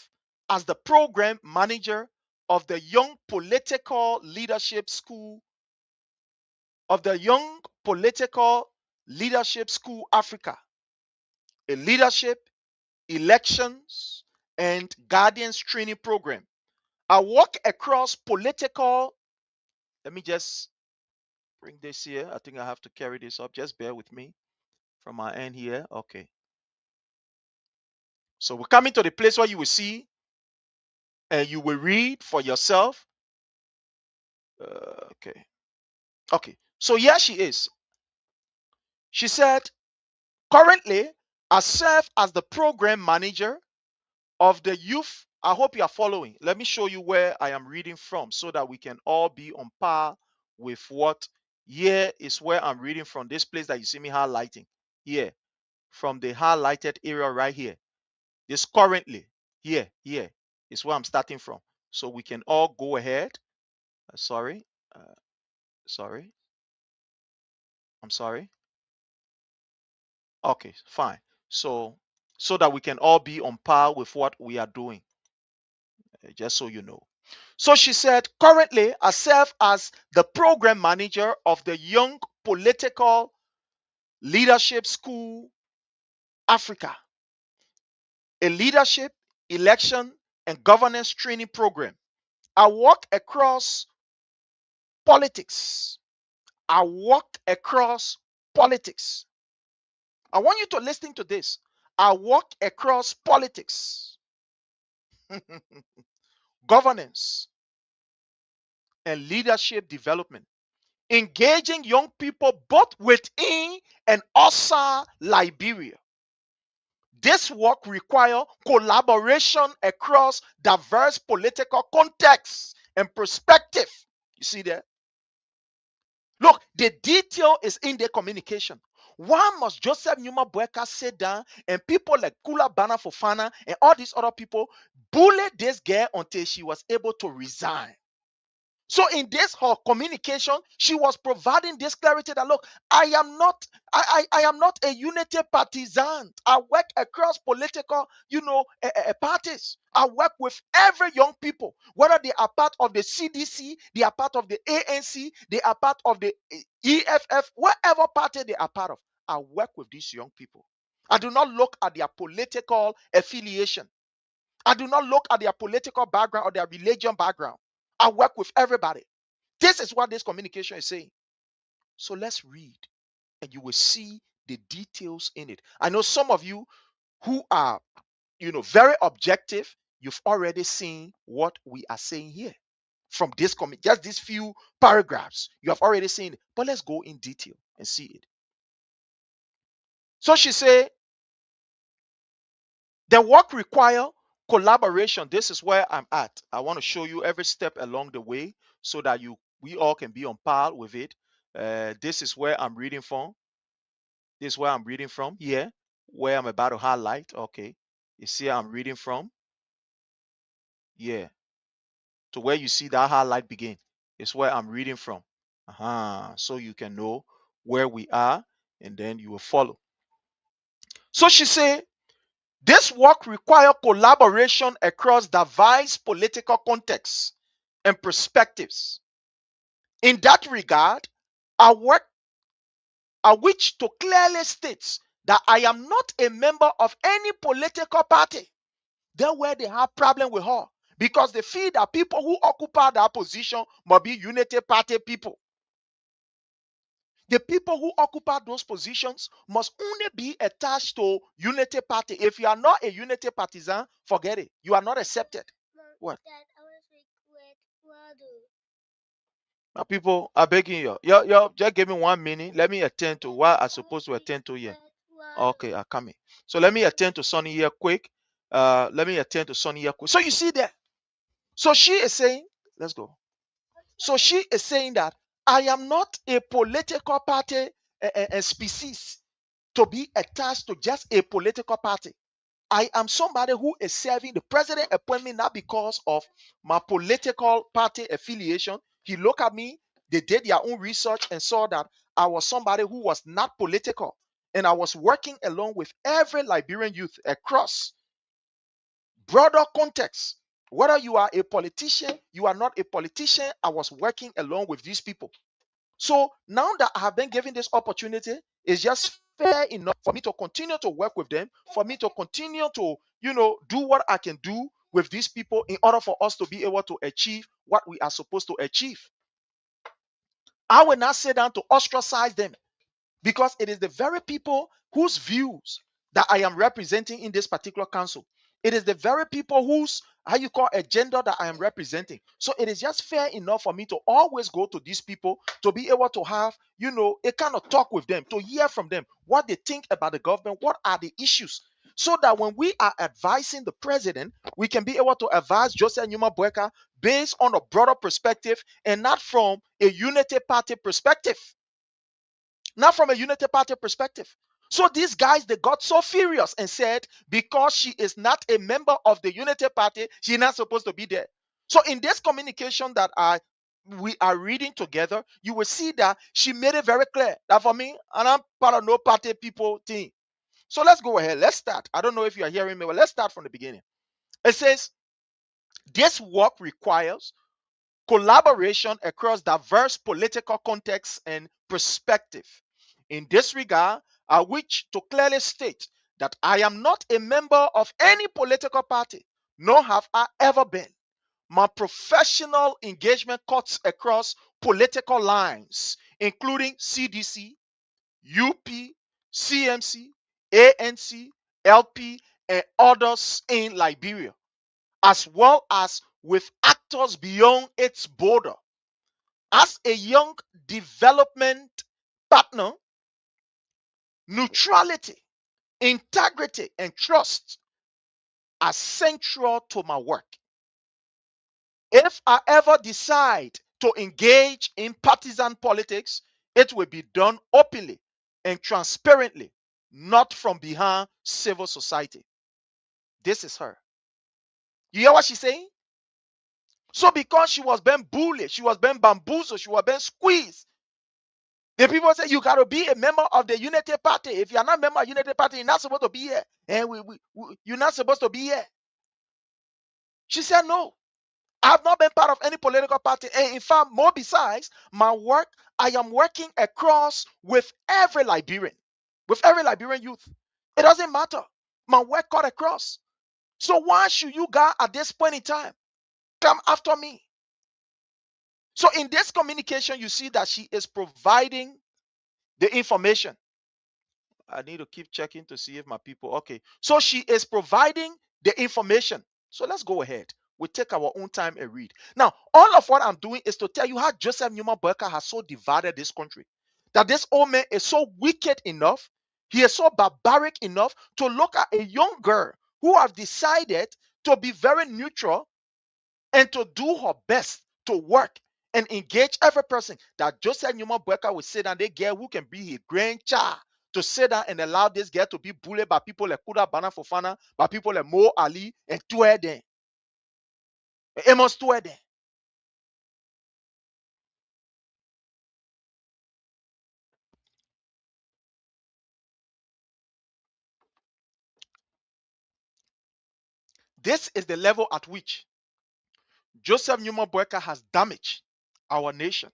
as the program manager of the Young Political Leadership School Africa, a leadership, elections, and guardians training program. I work across political. Let me just bring this here. I think I have to carry this up. Just bear with me from my end here. Okay. So we're coming to the place where you will see and you will read for yourself. Okay. Okay. So here she is. She said, currently, I serve as the program manager of the youth. I hope you are following. Let me show you where I am reading from so that we can all be on par with what. Here is where I'm reading from, this place that you see me highlighting here, from the highlighted area right here. This currently here. is where I'm starting from. So we can all go ahead. Sorry. Sorry. I'm sorry. Okay, fine. So that we can all be on par with what we are doing, just so you know. So she said, currently I serve as the program manager of the Young Political Leadership School Africa, a leadership, election, and governance training program. I work across politics. I work across politics. I want you to listen to this. I work across politics, governance, and leadership development, engaging young people both within and outside Liberia. This work requires collaboration across diverse political contexts and perspective. You see that? Look, the detail is in the communication. Why must Joseph Numa Boakai sit down and people like Kula Bana Fofana and all these other people bully this girl until she was able to resign? So in this her communication, she was providing this clarity that look, I am not a unity partisan. I work across political, parties. I work with every young people, whether they are part of the CDC, they are part of the ANC, they are part of the EFF, whatever party they are part of. I work with these young people. I do not look at their political affiliation. I do not look at their political background or their religion background. I work with everybody. This is what this communication is saying. So let's read and you will see the details in it. I know some of you who are, very objective, you've already seen what we are saying here from this just these few paragraphs. You have already seen it, but let's go in detail and see it. So she said, the work require collaboration. This is where I'm at. I want to show you every step along the way so that we all can be on par with it. This is where I'm reading from. This is where I'm reading from here, where I'm about to highlight. Okay. You see I'm reading from? Yeah. To where you see that highlight begin. It's where I'm reading from. So you can know where we are and then you will follow. So she said, this work requires collaboration across diverse political contexts and perspectives. In that regard, I wish to clearly state that I am not a member of any political party. That's where they have problem with her, because they feel that people who occupy that position must be unity party people. The people who occupy those positions must only be attached to unity party. If you are not a unity partisan, forget it. You are not accepted. What? Dad, I was with Wadu. Now, people are begging you. Yo, just give me 1 minute. Let me attend to what I'm supposed to attend to here. Okay, I'm coming. So let me attend to Sonny here quick. Let me attend to Sonny here quick. So you see that. So she is saying, let's go. So she is saying that I am not a political party species to be attached to just a political party. I am somebody who is serving the president appointment not because of my political party affiliation. He looked at me, they did their own research and saw that I was somebody who was not political. And I was working along with every Liberian youth across broader context. Whether you are a politician, you are not a politician, I was working along with these people. So now that I have been given this opportunity, it's just fair enough for me to continue to work with them, for me to continue to, do what I can do with these people in order for us to be able to achieve what we are supposed to achieve. I will not sit down to ostracize them, because it is the very people whose views that I am representing in this particular council. It is the very people whose, agenda that I am representing. So it is just fair enough for me to always go to these people to be able to have, a kind of talk with them, to hear from them what they think about the government, what are the issues, so that when we are advising the president, we can be able to advise Joseph Numa Boakai based on a broader perspective and not from a unity party perspective. Not from a unity party perspective. So these guys, they got so furious and said, because she is not a member of the Unity Party, she's not supposed to be there. So in this communication that we are reading together, you will see that she made it very clear that for me, and I'm part of no party people thing. So let's go ahead. Let's start. I don't know if you are hearing me, but let's start from the beginning. It says, this work requires collaboration across diverse political contexts and perspective. In this regard, I wish to clearly state that I am not a member of any political party, nor have I ever been. My professional engagement cuts across political lines, including CDC, UP, CMC, ANC, LP, and others in Liberia, as well as with actors beyond its border. As a young development partner, neutrality, integrity, and trust are central to my work. If I ever decide to engage in partisan politics, it will be done openly and transparently, not from behind civil society. This is her. You hear what she's saying? So because she was being bullied, she was being bamboozled, she was being squeezed, the people say you got to be a member of the Unity Party. If you're not a member of the Unity Party, you're not supposed to be here. And you're not supposed to be here. She said, no, I've not been part of any political party. And in fact, more besides, my work, I am working across with every Liberian youth. It doesn't matter. My work cut across. So why should you guys at this point in time come after me? So in this communication, you see that she is providing the information. I need to keep checking to see if my people, okay. So she is providing the information. So let's go ahead. We take our own time and read. Now, all of what I'm doing is to tell you how Joseph Newman Boakai has so divided this country. That this old man is so wicked enough, he is so barbaric enough to look at a young girl who has decided to be very neutral and to do her best to work and engage every person. That Joseph Newman Boakai will sit down, the girl who can be his grandchild, to sit down and allow this girl to be bullied by people like Kuda Bana Fofana, by people like Mo Ali, and Tueden. Amos Tueden. This is the level at which Joseph Newman Boakai has damaged our nation.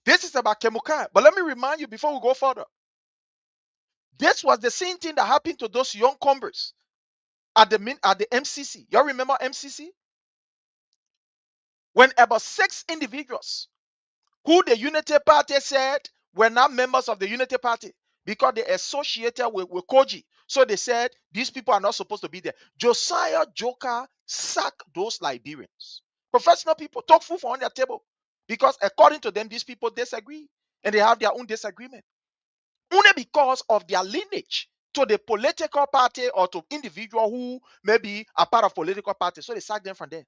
This is about Kemokai. But let me remind you before we go further. This was the same thing that happened to those young converts at the MCC. Y'all remember MCC? When about 6 individuals who the Unity Party said were not members of the Unity Party because they associated with Koji. So they said these people are not supposed to be there. Josiah Joker sacked those Liberians. Professional people took food on their table because according to them, these people disagree and they have their own disagreement. Only because of their lineage to the political party or to individual who maybe are part of political party. So they sacked them from there.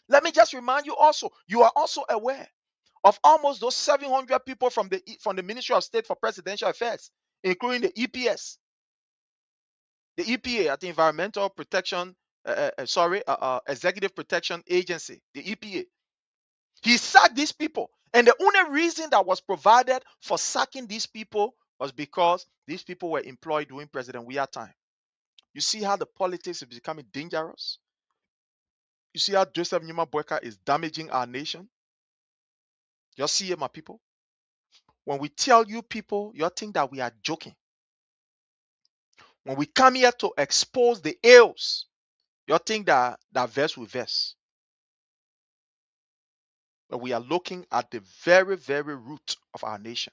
Let me just remind you also, you are also aware of almost those 700 people from the Ministry of State for Presidential Affairs, including the EPS, the EPA at the Environmental Protection, Executive Protection Agency, the EPA. He sacked these people, and the only reason that was provided for sacking these people was because these people were employed during President Weah time. You see how the politics is becoming dangerous? You see how Joseph Newman Boakai is damaging our nation? You see it, my people? When we tell you people, you think that we are joking. When we come here to expose the ills, you think that verse with verse. But we are looking at the very, very root of our nation.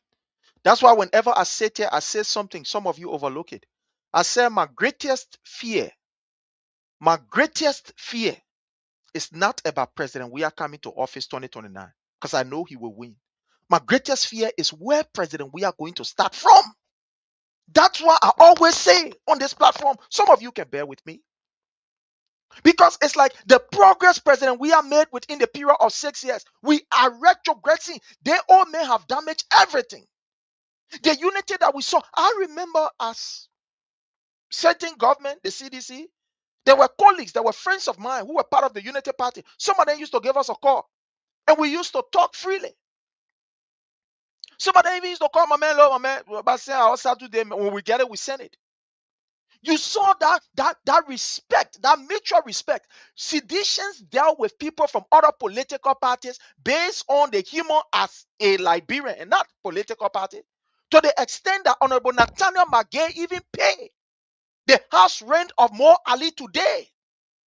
That's why whenever I sit here, I say something, some of you overlook it. I say my greatest fear is not about President Weah coming to office 2029, because I know he will win. My greatest fear is where President Weah are going to start from. That's why I always say on this platform, some of you can bear with me. Because it's like the progress President Weah made within the period of 6 years. We are retrogressing. They all may have damaged everything. The unity that we saw. I remember as certain government, the CDC, there were colleagues, there were friends of mine who were part of the unity party. Some of them used to give us a call and we used to talk freely. Some of them even used to call my man, my man, but saying I also do them. When we get it, we send it. You saw that respect, that mutual respect. Seditions dealt with people from other political parties based on the human as a Liberian and not political party. To the extent that Honorable Nathaniel Magay even paid the house rent of Mo Ali today.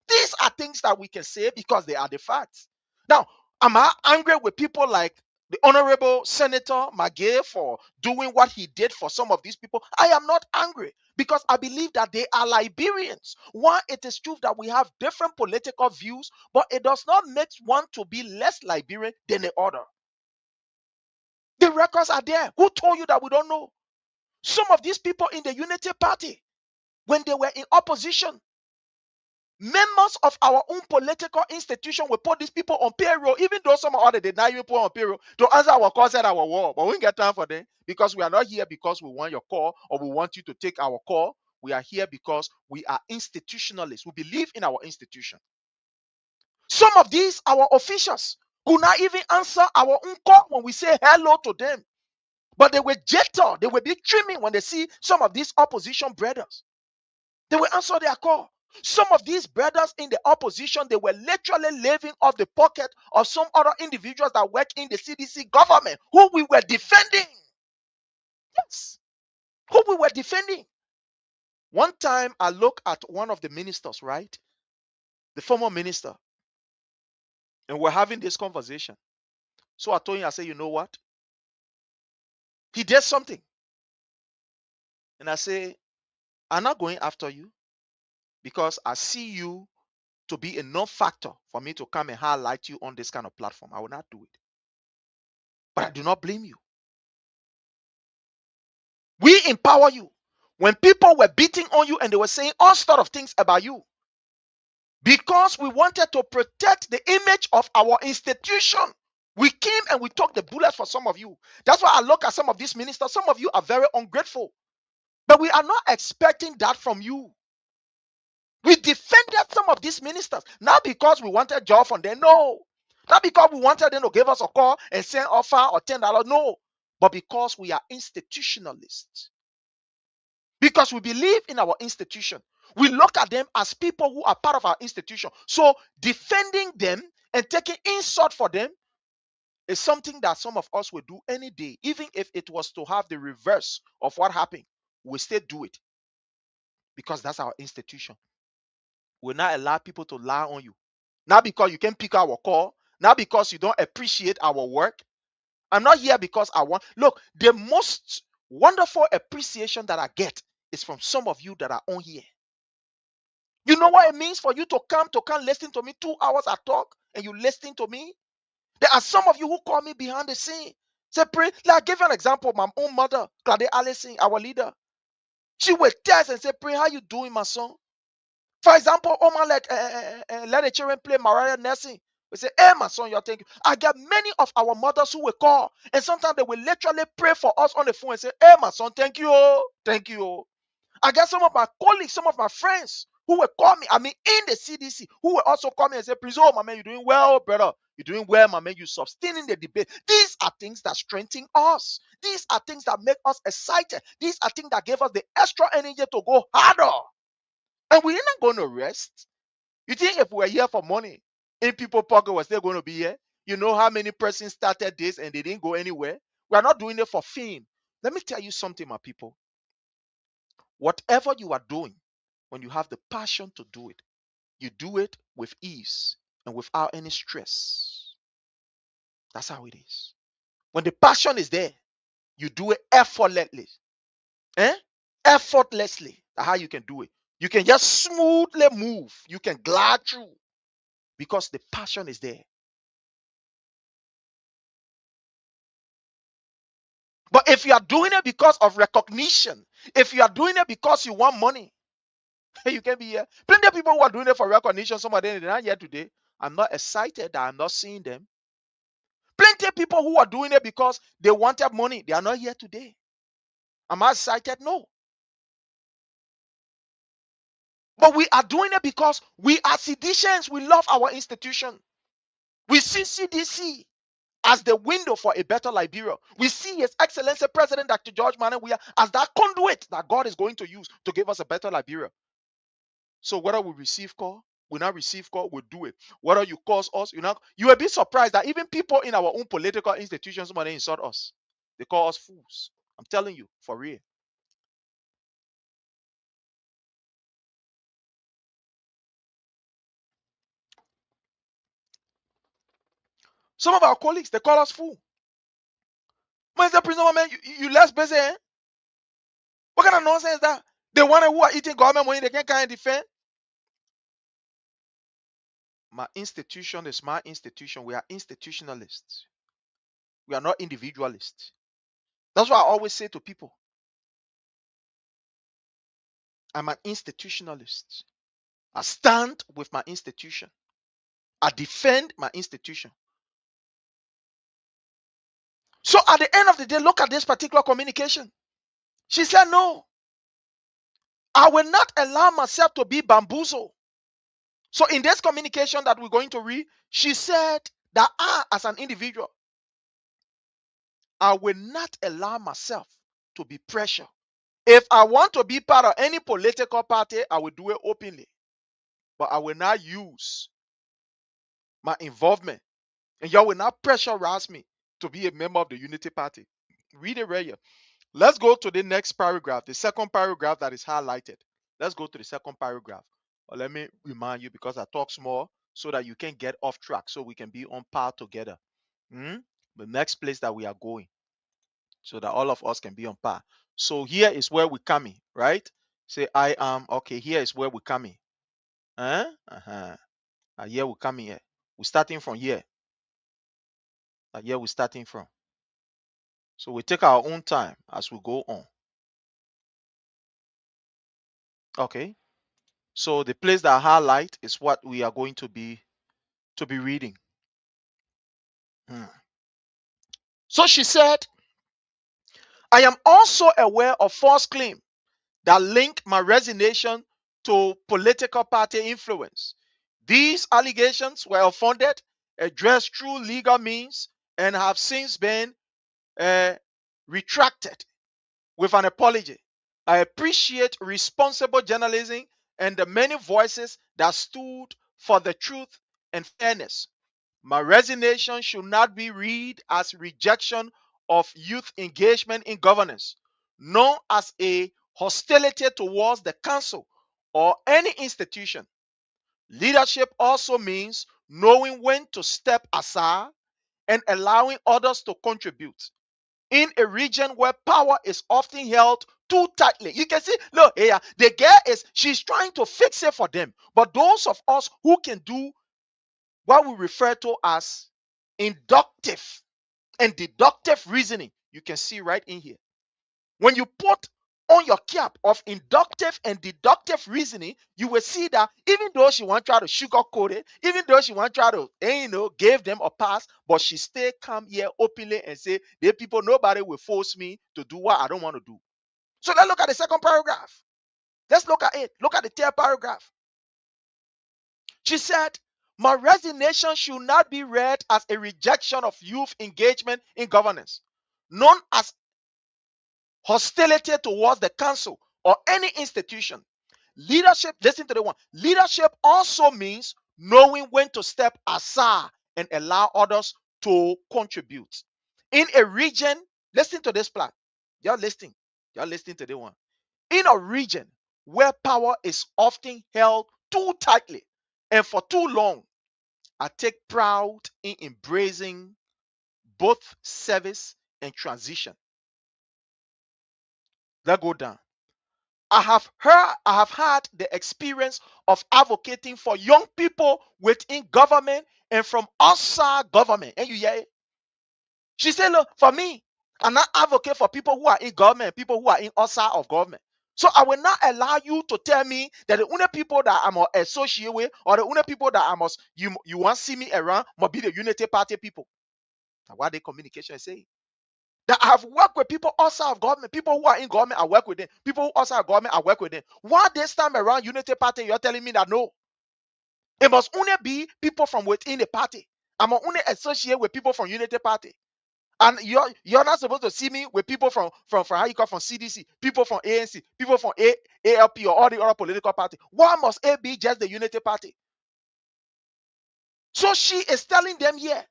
These are things that we can say because they are the facts. Now, am I angry with people like the Honorable Senator Magay for doing what he did for some of these people? I am not angry because I believe that they are Liberians. One, it is true that we have different political views, but it does not make one to be less Liberian than the other. The records are there. Who told you that we don't know? Some of these people in the Unity Party, when they were in opposition, members of our own political institution will put these people on payroll, even though some of others did not even put on payroll to answer our calls at our war. But we don't get time for them because we are not here because we want your call or we want you to take our call. We are here because we are institutionalists. We believe in our institution. Some of these, our officials, could not even answer our own call when we say hello to them. But they were jetta, they will be trimming when they see some of these opposition brothers. They will answer their call. Some of these brothers in the opposition, they were literally living off the pocket of some other individuals that work in the CDC government, who we were defending. Yes, who we were defending. One time I looked at one of the ministers, right? The former minister, and we're having this conversation. So I told him, I said, you know what? He did something. And I say, I'm not going after you because I see you to be a non-factor for me to come and highlight you on this kind of platform. I will not do it. But I do not blame you. We empower you. When people were beating on you and they were saying all sort of things about you, because we wanted to protect the image of our institution, we came and we took the bullets for some of you. That's why I look at some of these ministers. Some of you are very ungrateful. But we are not expecting that from you. We defended some of these ministers, not because we wanted job from them, no. Not because we wanted them to give us a call and send offer or $10, no. But because we are institutionalists. Because we believe in our institution. We look at them as people who are part of our institution. So defending them and taking insult for them is something that some of us will do any day. Even if it was to have the reverse of what happened, we still do it. Because that's our institution. We'll not allow people to lie on you. Not because you can pick our call. Not because you don't appreciate our work. I'm not here because I want. Look, the most wonderful appreciation that I get is from some of you that are on here. You know what it means for you to come listen to me 2 hours I talk and you listening to me? There are some of you who call me behind the scene. Say, pray. Like, give you an example. My own mother, Claudia Allison, our leader. She will text and say, pray, how you doing, my son? For example, Oma like let the children play Mariah Nursing. We say, hey, my son, you're thinking. I get many of our mothers who will call, and sometimes they will literally pray for us on the phone and say, hey, my son, thank you, thank you. I got some of my colleagues, some of my friends who will call me, in the CDC, who will also call me and say, please, oh, my man, you're doing well, brother. You're doing well, my man. You're sustaining the debate. These are things that strengthen us. These are things that make us excited. These are things that give us the extra energy to go harder. And we're not going to rest. You think if we're here for money, in people's pocket, we're still going to be here? You know how many persons started this and they didn't go anywhere? We're not doing it for fame. Let me tell you something, my people. Whatever you are doing, when you have the passion to do it, you do it with ease and without any stress. That's how it is. When the passion is there, you do it effortlessly. Effortlessly. That's how you can do it. You can just smoothly move. You can glide through because the passion is there. But if you are doing it because of recognition, if you are doing it because you want money, you can be here. Plenty of people who are doing it for recognition, some of them they're not here today. I'm not excited that I'm not seeing them. Plenty of people who are doing it because they wanted money, they are not here today. Am I excited? No. But we are doing it because we are seditious. We love our institution. We see CDC as the window for a better Liberia. We see His Excellency President Dr. George Manneh Weah as that conduit that God is going to use to give us a better Liberia. So whether we receive call, we not receive call, we do it. Whether you cause us, you will be surprised that even people in our own political institutions when they insult us, they call us fools. I'm telling you, for real. Some of our colleagues, they call us fool. Mr. President, man, you less busy, eh? What kind of nonsense is that? The one who are eating government money, they can't kind of defend. My institution is my institution. We are institutionalists. We are not individualists. That's why I always say to people, I'm an institutionalist. I stand with my institution. I defend my institution. So at the end of the day, look at this particular communication. She said, no, I will not allow myself to be bamboozled. So in this communication that we're going to read, she said that I, as an individual, I will not allow myself to be pressured. If I want to be part of any political party, I will do it openly. But I will not use my involvement. And y'all will not pressurize me to be a member of the Unity Party. Read it right here. Let's go to the next paragraph, the second paragraph that is highlighted. Let's go to the second paragraph. Or let me remind you, because I talk small so that you can get off track, so we can be on par together. The next place that we are going, so that all of us can be on par. So here is where we're coming, right? Say, I am, okay, here is where we're coming. Here we're coming here. We're starting from here. Here we're starting from. So we take our own time as we go on. Okay. So the place that I highlight is what we are going to be reading. So she said, I am also aware of false claims that link my resignation to political party influence. These allegations were unfounded, addressed through legal means, and have since been retracted with an apology. I appreciate responsible journalism and the many voices that stood for the truth and fairness. My resignation should not be read as rejection of youth engagement in governance, nor as a hostility towards the council or any institution. Leadership also means knowing when to step aside and allowing others to contribute. In a region where power is often held too tightly, you can see, look, yeah, the girl she's trying to fix it for them. But those of us who can do what we refer to as inductive and deductive reasoning, you can see right in here. When you put on your cap of inductive and deductive reasoning, you will see that even though she want to try to sugarcoat it, even though she want to try to, give them a pass, but she still come here openly and say, "The people, nobody will force me to do what I don't want to do." So let's look at the second paragraph. Let's look at it. Look at the third paragraph. She said, my resignation should not be read as a rejection of youth engagement in governance, none as hostility towards the council or any institution. Leadership, listen to the one. Leadership also means knowing when to step aside and allow others to contribute. In a region, listen to this plan. You're listening. You're listening to the one. In a region where power is often held too tightly and for too long, I take proud in embracing both service and transition. Let's go down. I have had the experience of advocating for young people within government and from outside government. And you hear it? She said, look, for me, I'm not advocate for people who are in government, people who are in outside of government. So I will not allow you to tell me that the only people that I'm associated with, or the only people that you want to see me around, must be the Unity Party people. That's what the communication is saying. That I have worked with people outside of government, people who are in government, I work with them. People who outside of government, I work with them. Why this time around, Unity Party, you're telling me that no? It must only be people from within the party. I'm only associate with people from Unity Party. And you're not supposed to see me with people from how you call from CDC, people from ANC, people from ALP or all the other political party. Why must it be just the Unity Party? So she is telling them here,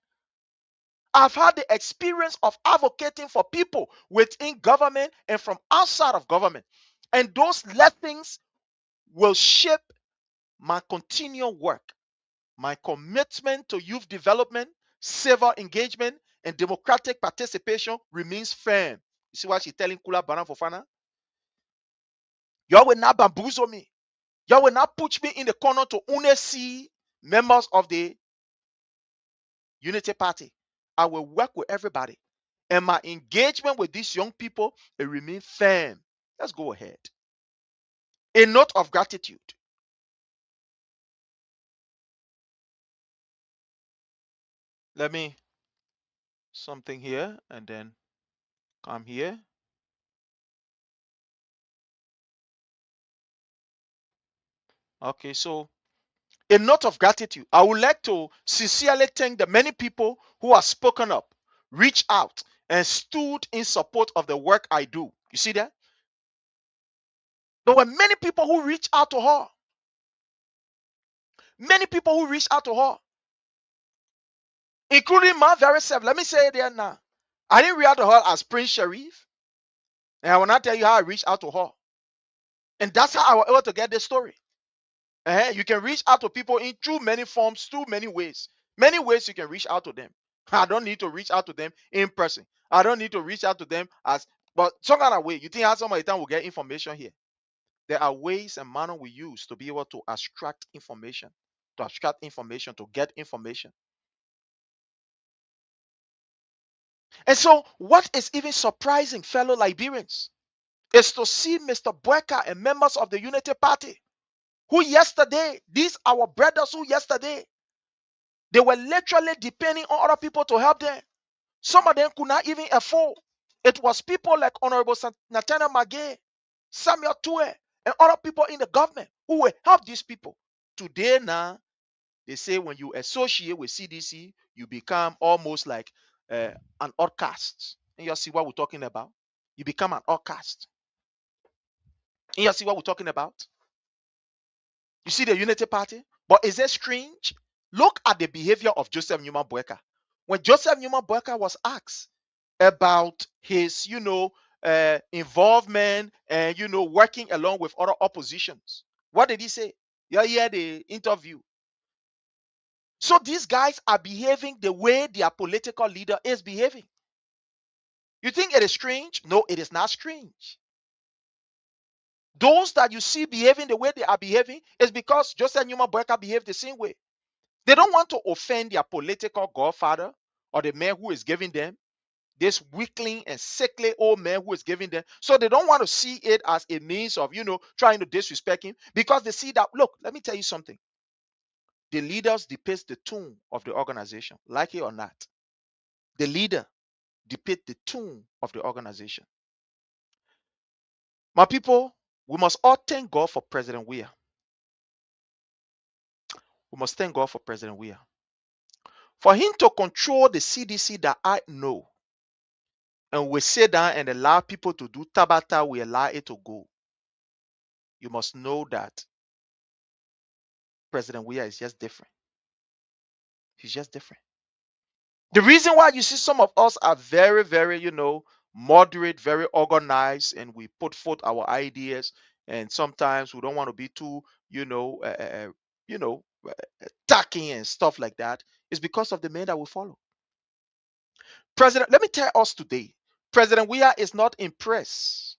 I've had the experience of advocating for people within government and from outside of government. And those lessons will shape my continual work. My commitment to youth development, civil engagement, and democratic participation remains firm. You see what she's telling Kula Bana Fofana? Y'all will not bamboozle me. Y'all will not put me in the corner to only see members of the Unity Party. I will work with everybody. And my engagement with these young people will remain firm. Let's go ahead. A note of gratitude. Let me something here and then come here. Okay, so a note of gratitude. I would like to sincerely thank the many people who have spoken up, reached out, and stood in support of the work I do. You see that? There were many people who reached out to her. Many people who reached out to her, including my very self. Let me say it there now. I didn't reach out to her as Prince Sharif, and I will not tell you how I reached out to her. And that's how I was able to get this story. You can reach out to people in through many forms, through many ways. Many ways you can reach out to them. I don't need to reach out to them in person. I don't need to reach out to them but some kind of way. You think how some of the time we'll get information here? There are ways and manner we use to be able to extract information, to get information. And so, what is even surprising, fellow Liberians, is to see Mr. Boakai and members of the Unity Party, who yesterday, these our brothers who yesterday, they were literally depending on other people to help them. Some of them could not even afford. It was people like Honorable Nathaniel Magay, Samuel Tue, and other people in the government who will help these people. Today now, they say when you associate with CDC, you become almost like an outcast. And you see what we're talking about? You become an outcast. And you see what we're talking about? You see the Unity Party? But is it strange? Look at the behavior of Joseph Newman Boakai. When Joseph Newman Boakai was asked about his, involvement and, working along with other oppositions, what did he say? You hear the interview. So these guys are behaving the way their political leader is behaving. You think it is strange? No, it is not strange. Those that you see behaving the way they are behaving is because Joseph Newman Boakai behaved the same way. They don't want to offend their political godfather or the man who is giving them, this weakling and sickly old man who is giving them. So they don't want to see it as a means of, trying to disrespect him, because they see that, look, let me tell you something. The leaders depict the tone of the organization, like it or not. The leader depict the tone of the organization. My people, we must all thank God for President Weah. We must thank God for President Weah. For him to control the CDC that I know, and we sit down and allow people to do tabata, we allow it to go. You must know that President Weah is just different. He's just different. The reason why you see some of us are very, very, moderate, very organized, and we put forth our ideas, and sometimes we don't want to be too, you know, tacky and stuff like that, is because of the man that we follow. Let me tell us today, President Weah is not impressed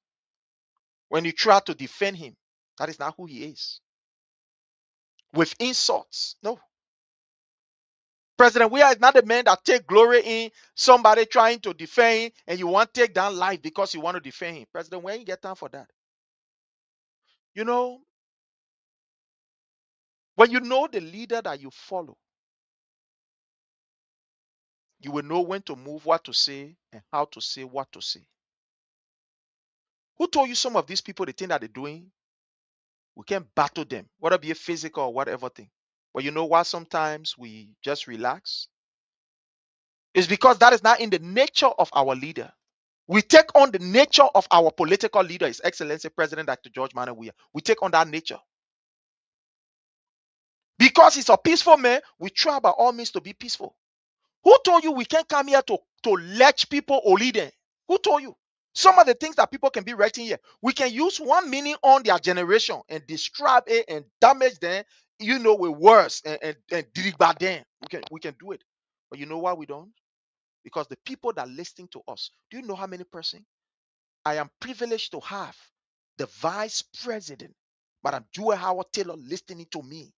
when you try to defend him. That is not who he is. With insults, no. President Weah is not the man that take glory in somebody trying to defend him, and you want to take down life because you want to defend him. President Weah ain't get time for that. When you know the leader that you follow, You will know when to move, what to say, and how to say what to say. Who told you some of these people, the thing that they're doing, we can't battle them, whether it be a physical or whatever thing. But you know why sometimes we just relax? It's because that is not in the nature of our leader. We take on the nature of our political leader, His Excellency President Dr. George Manuel Weah. We take on that nature. Because he's a peaceful man, we try by all means to be peaceful. Who told you we can't come here to lecture people or lead them? Who told you? Some of the things that people can be writing here, we can use 1 minute on their generation and describe it and damage them, with words and dirigba them. We can do it. But you know why we don't? Because the people that are listening to us, do you know how many persons? I am privileged to have the vice president, Madam Joy Howard Taylor, listening to me.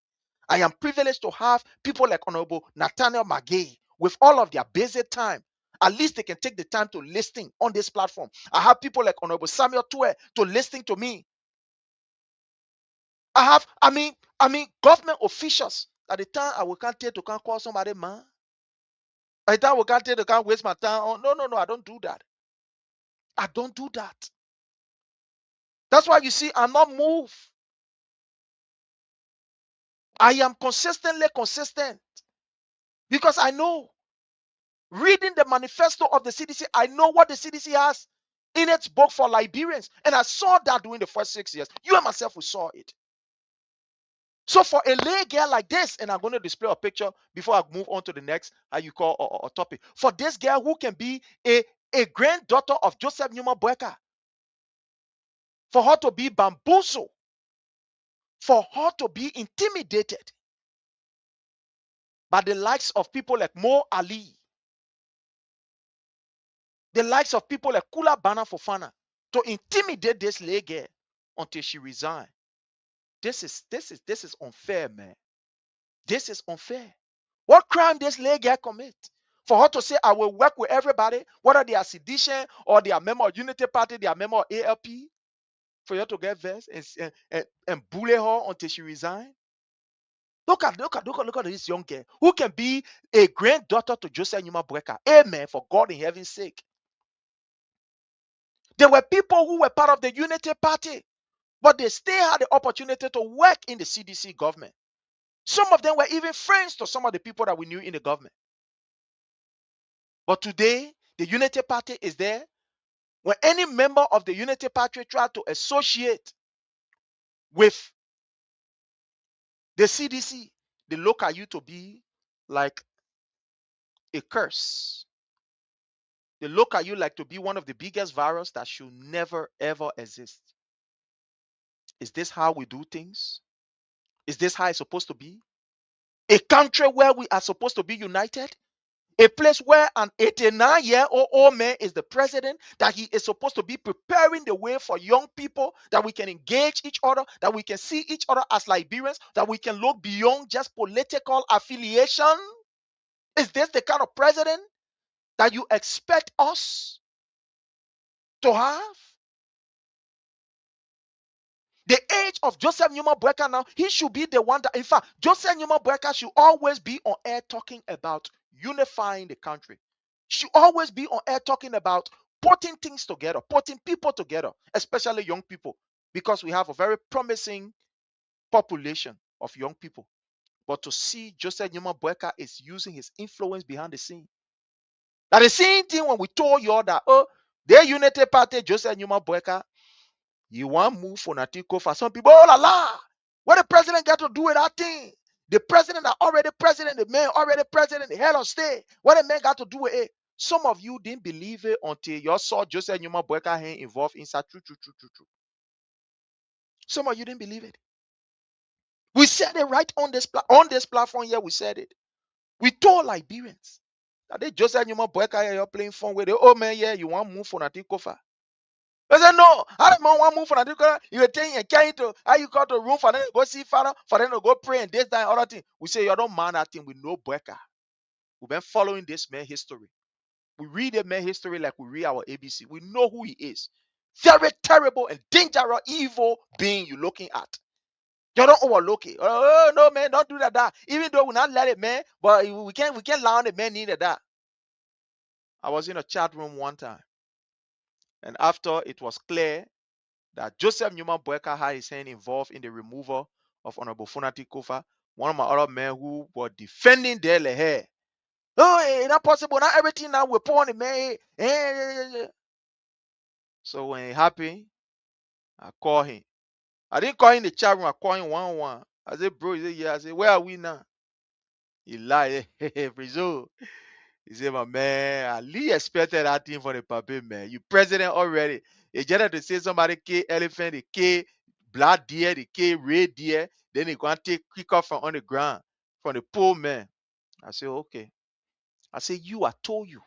I am privileged to have people like Honorable Nathaniel Magay with all of their busy time. At least they can take the time to listen on this platform. I have people like Honorable Samuel Tue to listening to me. I mean, government officials. At the time, I will can't take to can't call somebody man. At the time, I will can't take to can't waste my time. Oh, no, I don't do that. I don't do that. That's why you see, I'm not moved. I am consistently consistent because I know, reading the manifesto of the CDC, I know what the CDC has in its book for Liberians. And I saw that during the first 6 years. You and myself, we saw it. So for a lay girl like this, and I'm going to display a picture before I move on to the next, topic. For this girl who can be a granddaughter of Joseph Numa Boakai, for her to be bamboozled, for her to be intimidated by the likes of people like Mo Ali, the likes of people like Kula Bana Fofana, to intimidate this lay girl until she resigned. This is unfair, man. This is unfair. What crime this lay girl commit? For her to say, I will work with everybody, whether they are sedition or they are member of Unity Party, they are member of ALP, for her to get vexed and bully her until she resigned. Look at this young girl who can be a granddaughter to Joseph Numa Boakai. Amen, for God in heaven's sake. There were people who were part of the Unity Party, but they still had the opportunity to work in the CDC government. Some of them were even friends to some of the people that we knew in the government. But today, the Unity Party is there. When any member of the Unity Party try to associate with the CDC, they look at you to be like a curse. They look at you like to be one of the biggest virus that should never ever exist. Is this how we do things? Is this how it's supposed to be? A country where we are supposed to be united? A place where an 89-year-old man is the president, that he is supposed to be preparing the way for young people, that we can engage each other, that we can see each other as Liberians, that we can look beyond just political affiliation? Is this the kind of president that you expect us to have? The age of Joseph Numa Boakai now, he should be the one that, in fact, Joseph Numa Boakai should always be on air talking about unifying the country. Should always be on air talking about putting things together, putting people together, especially young people, because we have a very promising population of young people. But to see Joseph Numa Boakai is using his influence behind the scene. Now the same thing when we told you all that, the Unity Party, Joseph Numa Boakai, you want move for Natiko for some people, oh la la, what the president got to do with that thing? The president are already president, the man already president, the head of state. What the man got to do with it? Some of you didn't believe it until you saw Joseph Numa Boakai involved inside true. Some of you didn't believe it. We said it right on this platform here. We said it. We told Liberians that they Joseph Numa Boakai, you're playing fun with it. Oh man, yeah, you want move for Natiko for? I said, no, I don't want to move from Natiko. You were telling you carrying to how you got the room for them to go see Father, for them to go pray and this, that, and other thing. We say, you don't mind that thing with no Boakai. We've been following this man history. We read the man history like we read our ABC. We know who he is. Very terrible and dangerous, evil being you're looking at. You don't overlook it. Oh no, man, don't do that. Even though we not let it, man, but we can't allow the man neither that. I was in a chat room one time, and after it was clear that Joseph Newman Boakai had his hand involved in the removal of Honorable Funati Kofa, one of my other men who were defending their hair. Oh, it's not possible. Not everything now we're pouring the man. So when it happened, I called him. I didn't call him in the chat room. I called him one-on-one. I said, bro, he said, yeah. I said, where are we now? He lied. Brazil. He said, my man, I least expected that thing from the puppet, man. You president already. It's just to say somebody kill elephant, they kill black deer, they kill red deer. Then they go and take kick off from on the ground from the poor man. I said, okay. I said, I told you.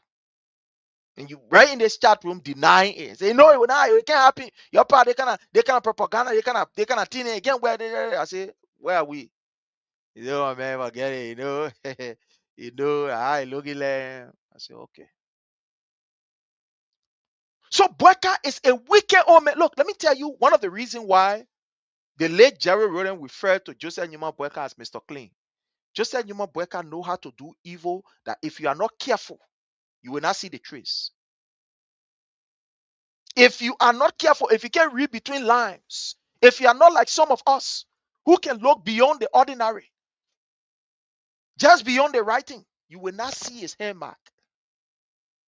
And you right in this chat room denying it. Say, no, it can't happen. Your part, they kind of propaganda, they kind of thing again where they I say, where are we? You know, my man, forget it, you know. You know, I looking like I say, okay. So Boakai is a wicked old man. Look, let me tell you one of the reasons why the late Jerry Roden referred to Joseph Newman Boakai as Mr. Clean. Joseph Newman Boakai know how to do evil that if you are not careful, you will not see the trace. If you are not careful, if you can read between lines, if you are not like some of us who can look beyond the ordinary, just beyond the writing, you will not see his hair mark.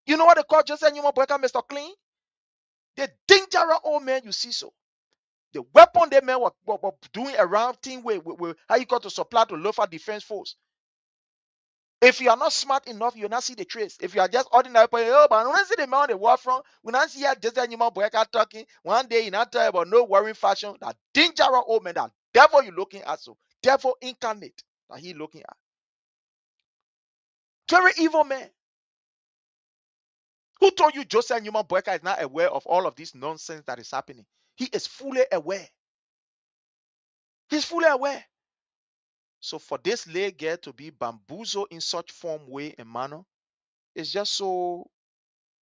You know what they call Joseph Newman Boakai Mr. Clean? The dangerous old man you see so. The weapon they men were doing around thing with how you got to supply to local defense force. If you are not smart enough, you will not see the trace. If you are just ordinary, oh, but when I see the man on the war front, when I see just animal Boakai talking, one day you not talk about no worrying fashion, that dangerous old man, that devil you looking at, so devil incarnate that he looking at. Very evil man. Who told you Joseph Newman Boakai is not aware of all of this nonsense that is happening? He is fully aware. He's fully aware. So for this lay girl to be bamboozled in such form, way, and manner, it's just so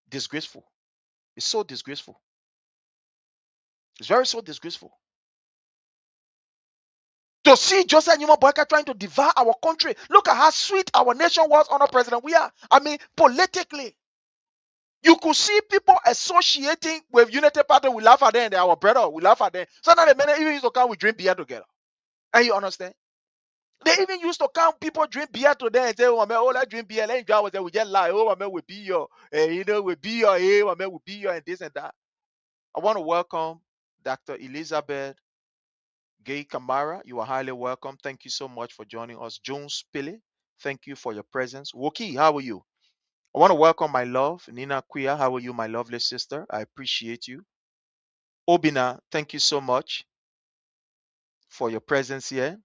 disgraceful. It's so disgraceful. It's very so disgraceful. To see Joseph Newman Boakai trying to devour our country. Look at how sweet our nation was under President Weah. I mean, politically. You could see people associating with Unity Party. We laugh at them. They're our brother. We laugh at them. So now the men even used to come, we drink beer together. And you understand? They even used to count people drink beer to them and say, oh, man, oh, let's drink beer. Let enjoy ourselves. We just lie. Oh, man, we be your, we be your, man, we be your, and this and that. I want to welcome Dr. Elizabeth Gay Kamara. You are highly welcome. Thank you so much for joining us. Jones Pili, thank you for your presence. Woki, how are you? I want to welcome my love, Nina Quia. How are you, my lovely sister? I appreciate you. Obina, thank you so much for your presence here.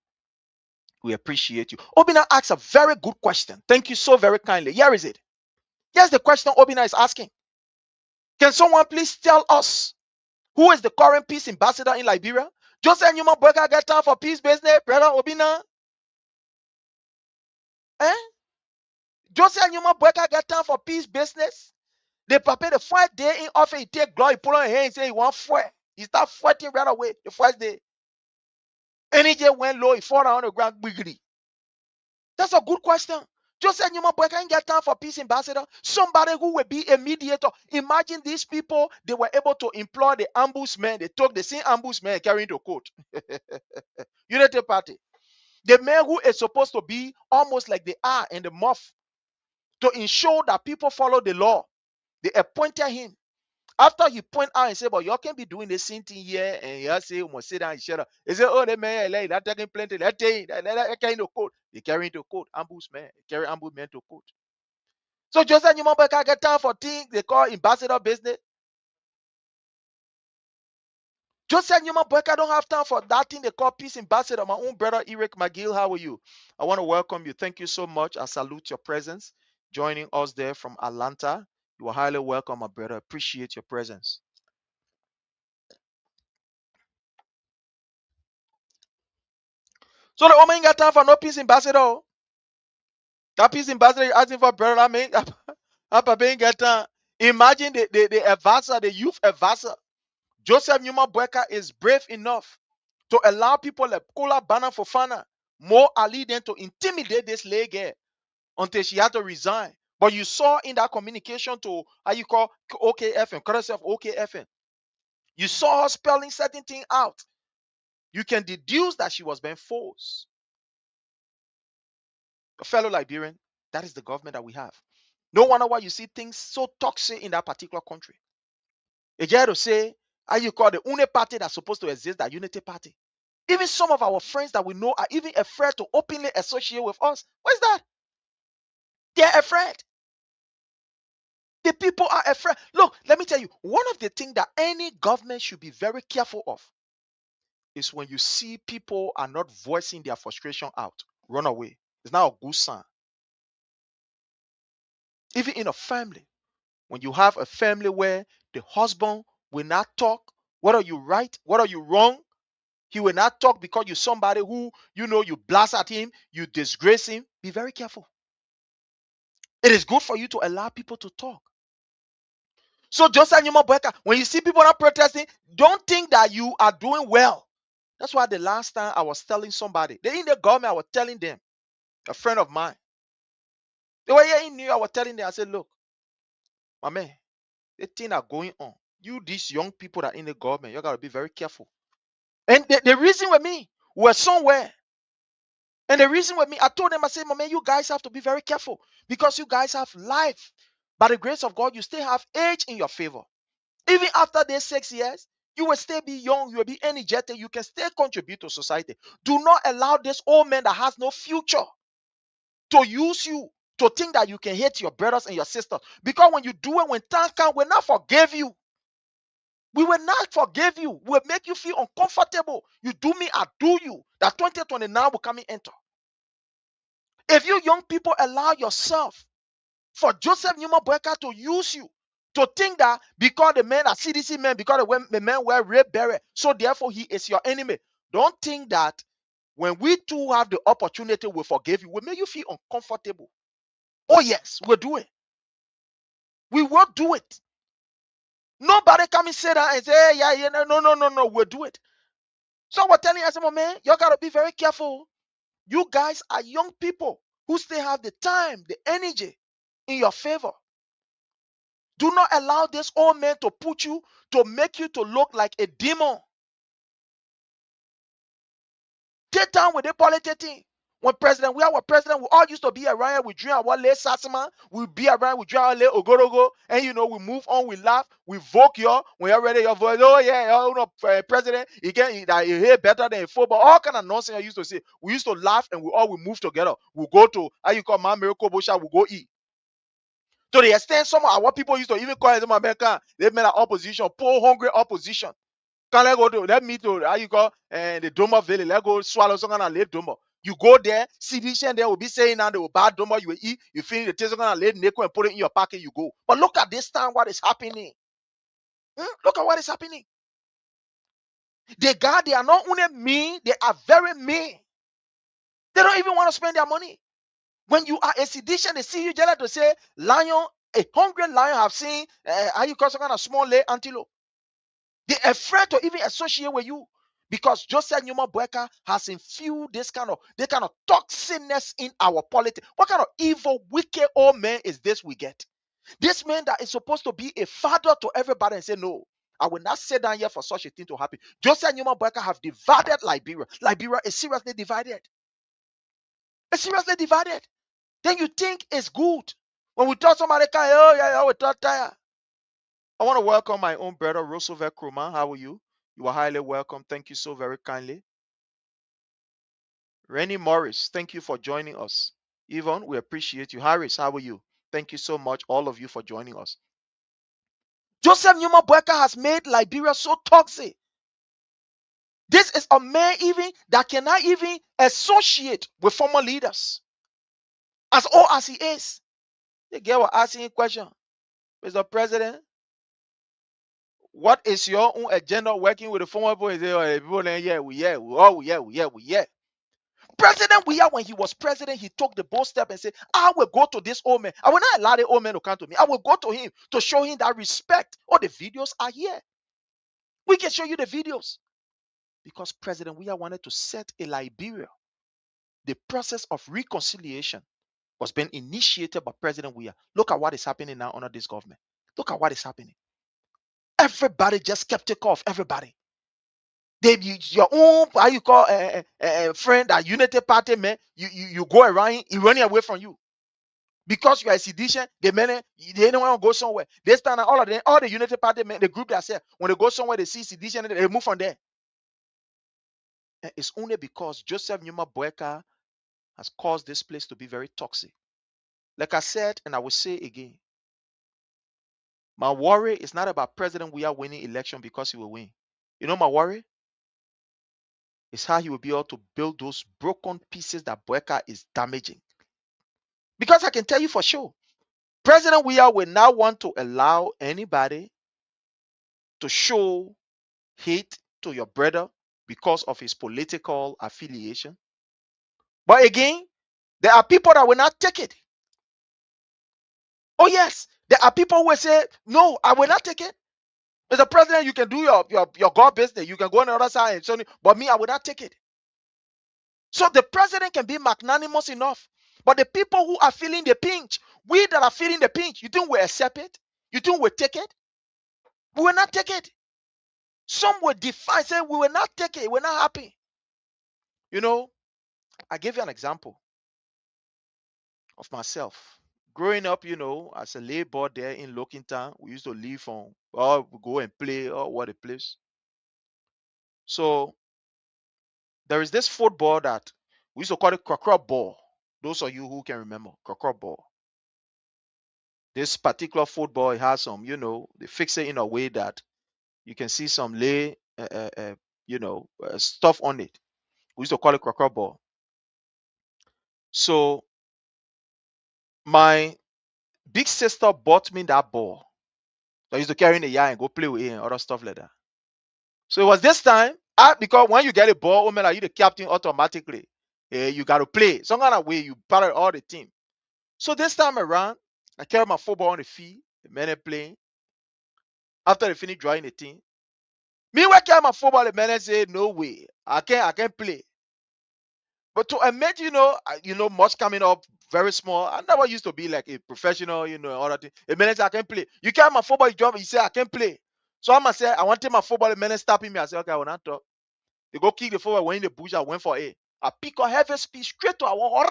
We appreciate you. Obina asks a very good question. Thank you so very kindly. Here is it. Here's the question Obina is asking. Can someone please tell us who is the current peace ambassador in Liberia? Joseph Newman Boakai get time for peace business, brother Obina? Eh? Joseph Newman Boakai get time for peace business? They prepare the first day in office, he take glory, he pull on his hand and say he want fight. He start fighting right away the first day. And he just went low, he fall down on the ground, wiggly. That's a good question. Joseph Newman Boakai ain't get time for peace ambassador. Somebody who will be a mediator. Imagine these people, they were able to employ the ambushman. They took the same ambushman carrying the coat. Unity Party. The man who is supposed to be almost like the eye and the mouth to ensure that people follow the law. They appointed him. After he point out and say, but you can't be doing the same thing here, and you say, you must sit down and shut up. He say, oh, the man, that taking plenty, that thing, that carrying the coat. They carrying the coat, ambush man, carry ambush man to coat. So Joseph Newman Boakai get time for things they call ambassador business. Joseph Newman Boakai don't have time for that thing they call peace ambassador. My own brother Eric McGill, how are you? I want to welcome you. Thank you so much. I salute your presence. Joining us there from Atlanta. You are highly welcome, my brother. Appreciate your presence. So the woman ain't got time for no peace ambassador. That peace ambassador asking for brother. I mean, Papa ain't got time. Imagine the advisor, the youth advisor. Joseph Newman Boakai is brave enough to allow people like Kola Bana Fofana, more Ali than to intimidate this lady until she had to resign. But you saw in that communication to how you call OKFM, courtesy of OKFM, you saw her spelling certain thing out. You can deduce that she was being forced. A fellow Liberian, that is the government that we have. No wonder why you see things so toxic in that particular country. Ejero say, how you call the UNE party that's supposed to exist, that unity party. Even some of our friends that we know are even afraid to openly associate with us. What's that? They're afraid. The people are afraid. Look, let me tell you, one of the things that any government should be very careful of is when you see people are not voicing their frustration out, run away. It's not a good sign. Even in a family, when you have a family where the husband will not talk, whether you right, whether you wrong, he will not talk because you're somebody who, you blast at him, you disgrace him. Be very careful. It is good for you to allow people to talk. So Joseph Nyuma Boakai, when you see people not protesting, don't think that you are doing well. That's why the last time I was telling somebody, they in the government, I was telling them, a friend of mine, they were here in New York, I was telling them, I said, look, my man, the things are going on. You, these young people that are in the government, you got to be very careful. And the reason with me, we're somewhere. And the reason with me, I told them, I said, my man, you guys have to be very careful because you guys have life. By the grace of God, you still have age in your favor. Even after these 6 years, you will still be young, you will be energetic, you can still contribute to society. Do not allow this old man that has no future to use you to think that you can hate your brothers and your sisters. Because when you do it, when time comes, we'll not forgive you. We will not forgive you. We'll make you feel uncomfortable. You do me, I do you. That 2029 will come and enter. If you young people allow yourself for Joseph Nyuma Boakai to use you, to think that because the men are CDC men, because the men wear red beret, so therefore he is your enemy. Don't think that when we too have the opportunity, we forgive you. We make you feel uncomfortable. Oh yes, we'll do it. We will do it. Nobody come and say that and say, hey, yeah, no, we'll do it. So we're telling you, I said, man, you gotta be very careful. You guys are young people who still have the time, the energy in your favor. Do not allow this old man to put you, to make you to look like a demon. Get down with the politics thing. When we our president, we all used to be around, we drink our late sassama, we be around, we drink our late ogorogo, and we move on, we laugh, we vote you when you're ready, your voice, oh yeah, president, he hear better than a football, all kind of nonsense I used to say. We used to laugh and we move together. We go to, how you call my miracle bosha, we go eat. To the extent some of our people used to even call them American, they made an opposition, poor hungry opposition. Can let go to let me to how you call the Doma Valley, let go swallow some kind of late Doma. You go there, see this and they will be saying now they will buy Doma, you will eat, you finish the taste of kind of late Neko and put it in your pocket, you go. But look at this time, what is happening. Look at what is happening. The guy, they are not only mean, they are very mean. They don't even want to spend their money. When you are a sedition, they see you jealous to say, lion, a hungry lion have seen, how you call some kind of small lay antelope. They're afraid to even associate with you because Joseph Nyuma Boakai has infused this kind of toxicness in our politics. What kind of evil, wicked old man is this we get? This man that is supposed to be a father to everybody and say, no, I will not sit down here for such a thing to happen. Joseph Nyuma Boakai have divided Liberia. Liberia is seriously divided. It's seriously divided. Then you think it's good. When we talk somebody, oh yeah, we talk tired. I want to welcome my own brother, Roosevelt Kruma. How are you? You are highly welcome. Thank you so very kindly. Rennie Morris, thank you for joining us. Yvonne, we appreciate you. Harris, how are you? Thank you so much, all of you, for joining us. Joseph Nyuma Boakai has made Liberia so toxic. This is a man even that cannot even associate with former leaders. As old as he is. The girl was asking a question. Mr. President, what is your own agenda working with the former people? Yeah. President Weah, when he was president, he took the bold step and said, I will go to this old man. I will not allow the old man to come to me. I will go to him to show him that respect. All the videos are here. We can show you the videos. Because President Weah wanted to set a Liberia, the process of reconciliation. was being initiated by President Weah. Look at what is happening now under this government. Look at what is happening. Everybody just skeptical of everybody. Your own, how you call a friend, a unity party man, you go around, he running away from you. Because you are a sedition, they don't want to go somewhere. They stand all of them, all the unity party men, the group themselves, when they go somewhere, they see sedition, they move from there. And it's only because Joseph Numa Boakai has caused this place to be very toxic. Like I said, and I will say again, my worry is not about President Weah winning election because he will win. You know my worry is how he will be able to build those broken pieces that Boakai is damaging. Because I can tell you for sure, President Weah will not want to allow anybody to show hate to your brother because of his political affiliation. But again, there are people that will not take it. Oh yes, there are people who will say, no, I will not take it. As a president, you can do your God business. You can go on the other side and so, but me, I will not take it. So the president can be magnanimous enough. But the people who are feeling the pinch, we that are feeling the pinch, you think we accept it? You think we take it? We will not take it. Some will defy, say we will not take it. We're not happy. You know, I give you an example of myself. Growing up, as a labor there in Lokintown, we used to leave from, or we go and play, or what a place. So there is this football that we used to call it crocro ball. Those of you who can remember crocro ball. This particular football, it has some, they fix it in a way that you can see some lay, stuff on it. We used to call it crocro ball. So my big sister bought me that ball. I used to carry in the yard and go play with it and other stuff like that. So it was this time, because when you get a ball, like you the captain automatically. You got to play. Some kind of way you battle all the team. So this time around, I carry my football on the field, the men are playing. After they finish drawing the team, me when I carry my football, the men say, no way, I can't play. But to admit, much coming up very small. I never used to be like a professional, all that thing. The men say I can't play. You carry my football, you jump, you say I can't play. So I'm gonna say I want to take my football, the men stopping me. I say, okay, I will not talk. They go kick the football, when in the bush, I went for it. I pick up heavy speed straight to our wall.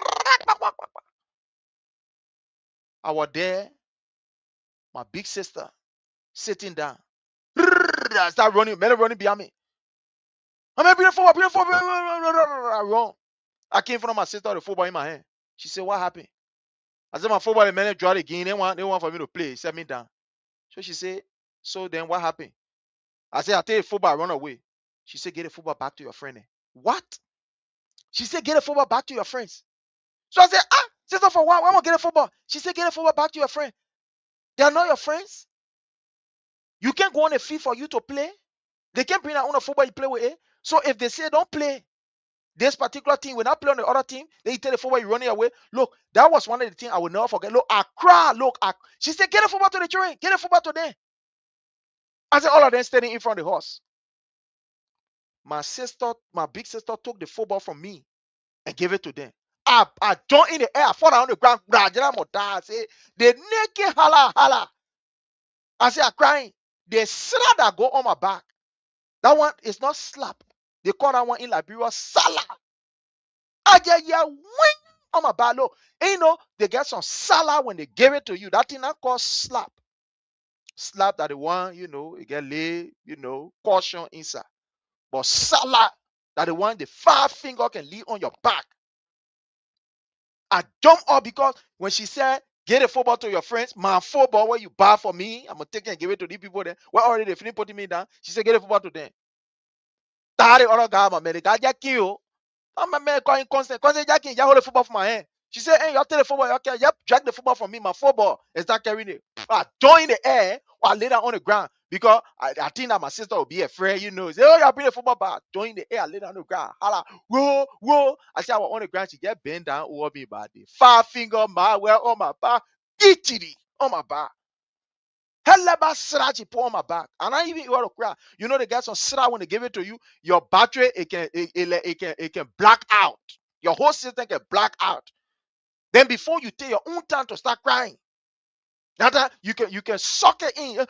I was there, my big sister sitting down. I start running, men running behind me. I'm gonna bring the football, I run. I came in front of my sister with the football in my hand. She said, what happened? I said, my football, the men draw again. They want for me to play. Set me down. So she said, so then what happened? I said, I take the football, I run away. She said, get the football back to your friend. What? She said, get the football back to your friends. So I said, sister, for what? Why won't get the football? She said, get the football back to your friend. They are not your friends. You can't go on a field for you to play. They can't bring out on a football you play with it. So if they say don't play, this particular team will not play on the other team, then you tell the football you're running away. Look, that was one of the things I will never forget. Look, I cry. Look, she said, get the football to the train. Get the football to them. I said, all of them standing in front of the horse. My big sister took the football from me and gave it to them. I jumped in the air, I fall down on the ground. I say, the naked holla. I say, I'm crying. The slap that go on my back, that one is not slap. They call that one in Liberia sala. I just hear wing on my back. Look, they get some sala when they give it to you. That thing not called slap. Slap that the one, it get lay, caution inside. But sala, that the one the 5 finger can leave on your back. I jump up because when she said, get a football to your friends, my football where you buy for me, I'm going to take it and give it to these people there. Well, already they finished putting me down. She said, get a football to them. That the other guy, my man, the guy just killed. I'm my man calling constant. Constant Jackie, you hold the football from my hand. She said, hey, you take the football. Okay, yep, drag the football from me. My football is not carrying it. I join in the air or I lay down on the ground because I think that my sister will be afraid, Say, oh, you bring the football back. Join the air, I lay down on the ground. Holla, whoa. I said, I was on the ground. She just bent down over me, body. 5 finger, my well on my back. Itty on my back. Hellaba srachi pour on my back. And I even want to cry. They get some sra when they give it to you, your battery it can black out. Your whole system can black out. Then before you take your own time to start crying, that you can suck it in.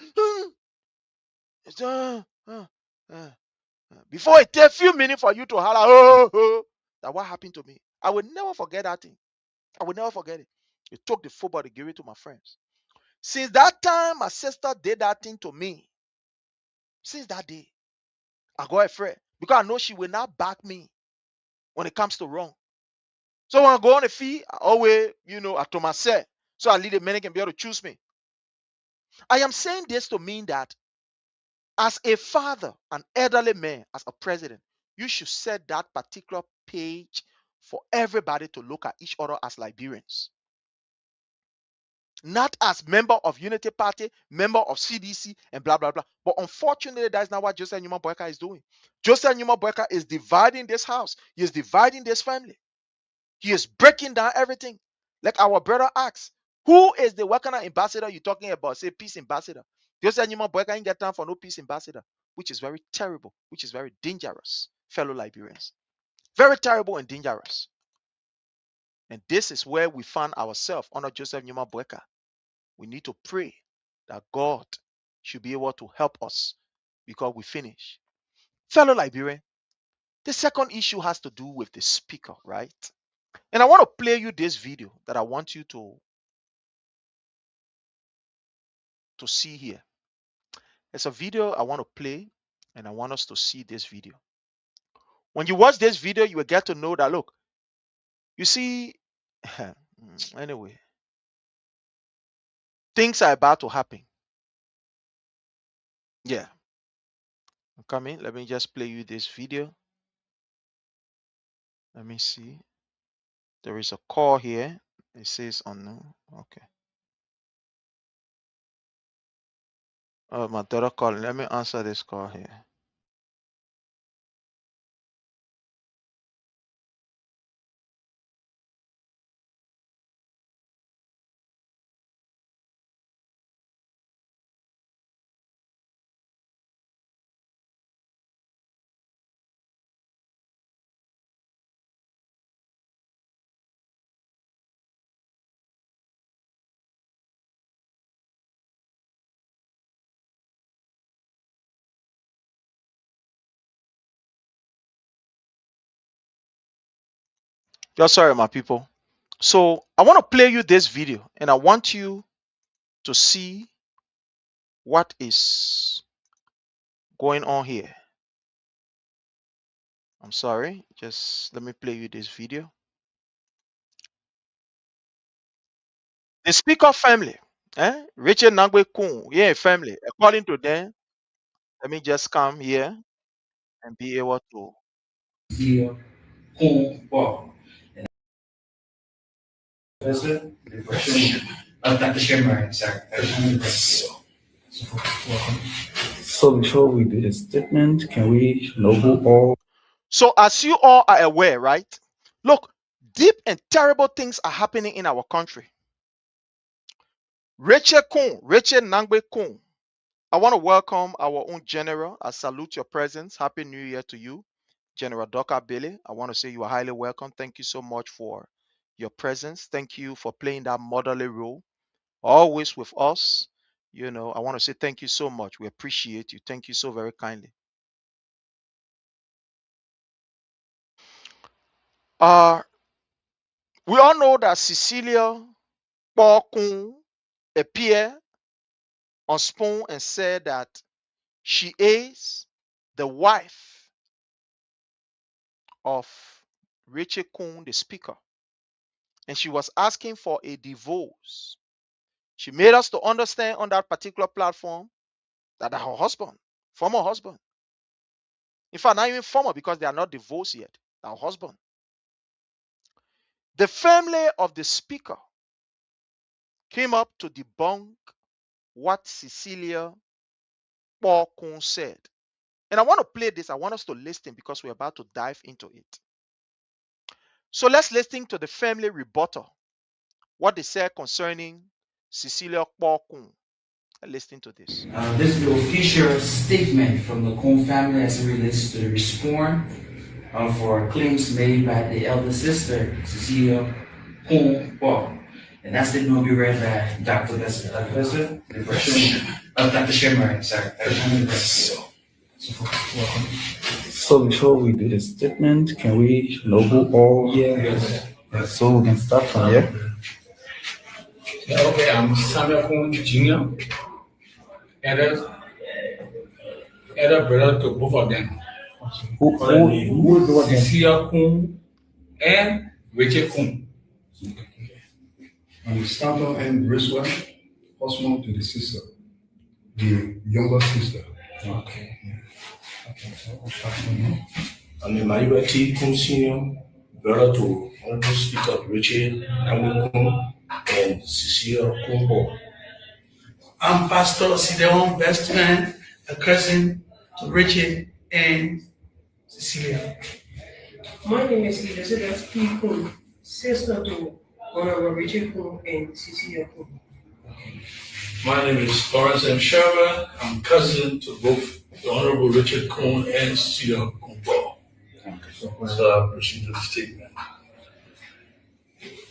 Before it takes a few minutes for you to holler, that what happened to me. I will never forget that thing. I will never forget it. It took the football to give it to my friends. Since that time, my sister did that thing to me. Since that day, I got afraid because I know she will not back me when it comes to wrong. So when I go on the field, I always, I to myself, so I lead the men can be able to choose me. I am saying this to mean that as a father, an elderly man, as a president, you should set that particular page for everybody to look at each other as Liberians. Not as member of Unity Party, member of CDC, and blah, blah, blah. But unfortunately, that's not what Joseph Numa Boakai is doing. Joseph Numa Boakai is dividing this house. He is dividing this family. He is breaking down everything. Like our brother asks, who is the Welcme ambassador you're talking about? Say peace ambassador. Joseph Numa Boakai ain't get time for no peace ambassador, which is very terrible, which is very dangerous, fellow Liberians. Very terrible and dangerous. And this is where we find ourselves under Joseph Numa Boakai. We need to pray that God should be able to help us because we finish. Fellow Liberian, the second issue has to do with the speaker, right? And I want to play you this video that I want you to see here. It's a video I want to play, and I want us to see this video. When you watch this video, you will get to know that, look, you see, anyway, things are about to happen. Yeah. I'm coming. Let me just play you this video. Let me see. There is a call here. It says unknown. Okay. Oh, my daughter calling. Let me answer this call here. Just sorry, my people. So I want to play you this video, and I want you to see what is going on here. I'm sorry. Just let me play you this video. The speaker family, Richard Nangwe Kun, yeah, family. According to them, let me just come here and be able to. So before we do the statement, can we know who all? So as you all are aware, right? Look, deep and terrible things are happening in our country. Rachel Nangwe Kun. I want to welcome our own general. I salute your presence. Happy New Year to you, General Doka Billy. I want to say you are highly welcome. Thank you so much for your presence. Thank you for playing that motherly role, always with us. I want to say thank you so much. We appreciate you. Thank you so very kindly. We all know that Cecilia Bokun appeared on Spoon and said that she is the wife of Richie Kun, the speaker, and she was asking for a divorce. She made us to understand on that particular platform that her husband, former husband, in fact, not even former because they are not divorced yet, her husband, the family of the speaker came up to debunk what Cecilia Bokun said. And I want to play this. I want us to listen because we're about to dive into it. So let's listen to the family rebuttal, what they said concerning Cecilia Bokun. Listen to this. This will feature a statement from the Kun family as it relates to the response for claims made by the elder sister, Cecilia Well, and that statement will be read by Dr. Besser. Dr. Besser, Dr. Sherman, sorry. So before we do the statement, can we know who all here? Yes. So we can start from here. Okay, I'm Samuel Kun Jr. Elder brother to both of them. Who is the one here? Cecilia Kun and Richard Kun. I'm Stanton and Bracewell, husband to the sister, the younger sister. Okay. I'm Emmanuel T. Kun Sr., brother to Honorable Speaker Richard Kun and Cecilia Kun. I'm Pastor Sideon, best man, a cousin to Richard and Cecilia. My name is Elizabeth P. Kun, sister to Honorable Richard Kun and Cecilia Kun. My name is Lawrence M. Sherman. I'm cousin to both the Honorable Richard Kun and Cecilia Kun. So I'll proceed to the statement.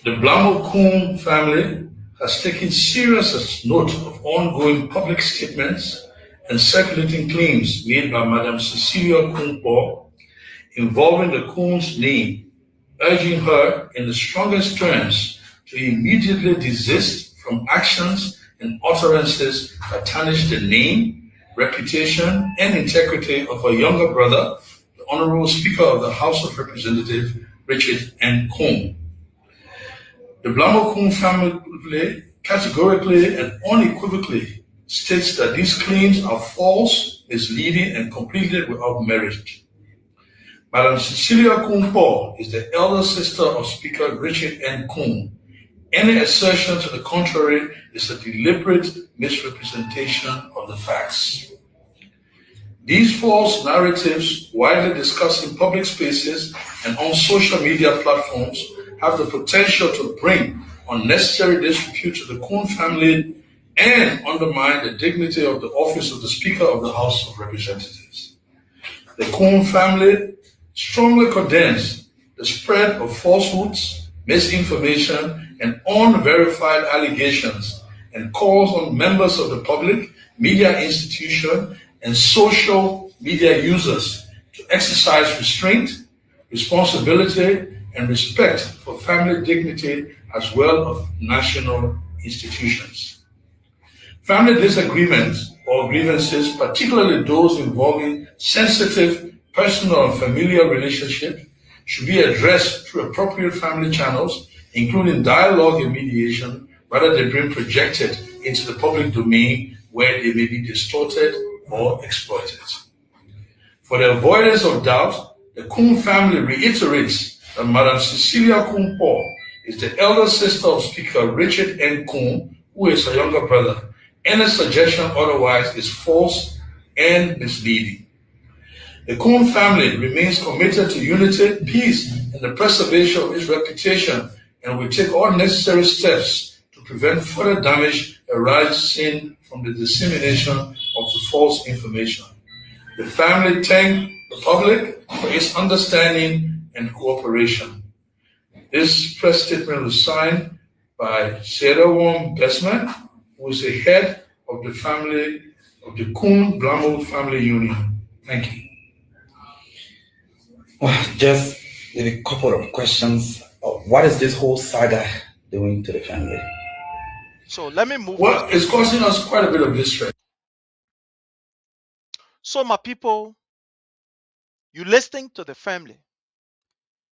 The Blamo Kun family has taken serious note of ongoing public statements and circulating claims made by Madam Cecilia Kun involving the Kun's name, urging her in the strongest terms to immediately desist from actions and utterances that tarnish the name, reputation, and integrity of her younger brother, the Honorable Speaker of the House of Representatives, Richard N. Kun. The Blamo Kun family categorically and unequivocally states that these claims are false, misleading, and completely without merit. Madam Cecilia Kun is the elder sister of Speaker Richard N. Kun. Any assertion to the contrary is a deliberate misrepresentation of the facts. These false narratives, widely discussed in public spaces and on social media platforms, have the potential to bring unnecessary disrepute to the Kun family and undermine the dignity of the office of the Speaker of the House of Representatives. The Kun family strongly condemns the spread of falsehoods, misinformation, and unverified allegations, and calls on members of the public, media institution, and social media users to exercise restraint, responsibility, and respect for family dignity as well as national institutions. Family disagreements or grievances, particularly those involving sensitive personal and familial relationships, should be addressed through appropriate family channels, including dialogue and mediation, rather than being projected into the public domain where they may be distorted or exploited. For the avoidance of doubt, the Kun family reiterates that Madam Cecilia Kun is the elder sister of Speaker Richard N. Kun, who is her younger brother. Any suggestion otherwise is false and misleading. The Kun family remains committed to unity, peace, and the preservation of its reputation, and will take all necessary steps to prevent further damage arising from the dissemination of the false information. The family thank the public for its understanding and cooperation. This press statement was signed by Sedawon Besman, who is the head of the family of the Kun Blamo Family Union. Thank you. Well, just a couple of questions. What is this whole saga doing to the family? So let me move. Well, it's causing us quite a bit of distress. So my people, you listening to the family.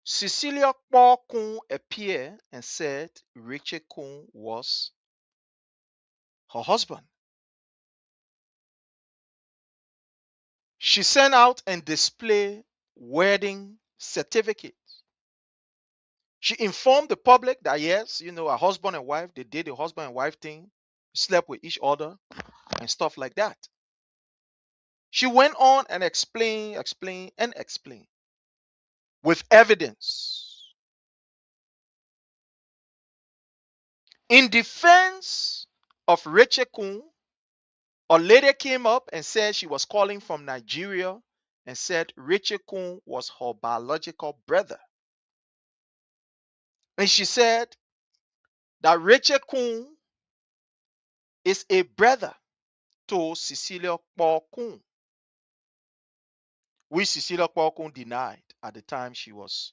Cecilia Kun appeared and said Richard Kun was her husband. She sent out and displayed wedding certificates. She informed the public that yes, a husband and wife, they did the husband and wife thing, slept with each other and stuff like that. She went on and explained with evidence. In defense of Richard Kun, a lady came up and said she was calling from Nigeria and said Richard Kun was her biological brother. And she said that Rachel Kun is a brother to Cecilia Kun, which Cecilia Kun denied at the time she was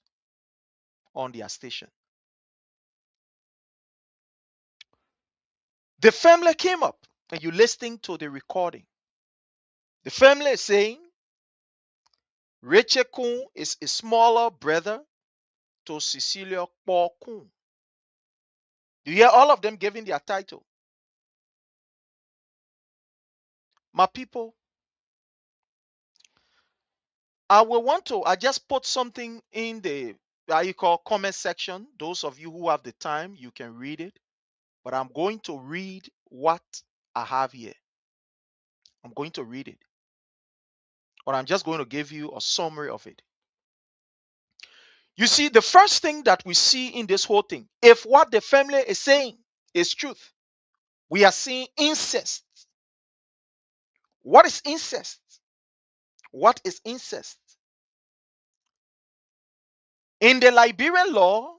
on their station. The family came up, and you listening to the recording. The family is saying Rachel Kun is a smaller brother to Cecilia Kun. You hear all of them giving their title. My people, I just put something in the you call comment section. Those of you who have the time, you can read it. But I'm going to read what I have here. I'm going to read it. But I'm just going to give you a summary of it. You see, the first thing that we see in this whole thing, if what the family is saying is truth, we are seeing incest. What is incest? What is incest? In the Liberian law,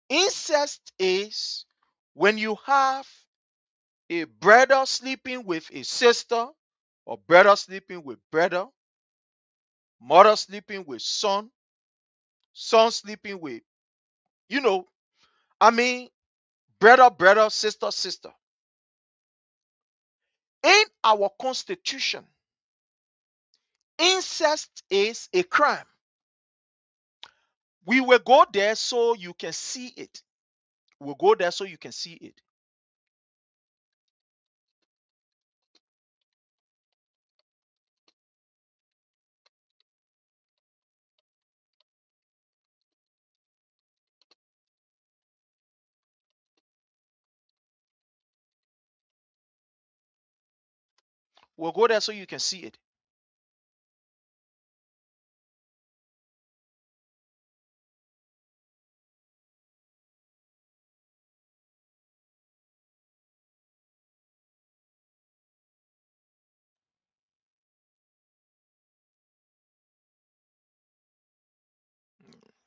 incest is when you have a brother sleeping with a sister, or brother sleeping with brother, mother sleeping with son, son sleeping with, brother, sister, sister. In our constitution, incest is a crime. We will go there so you can see it. We'll go there so you can see it. We'll go there so you can see it.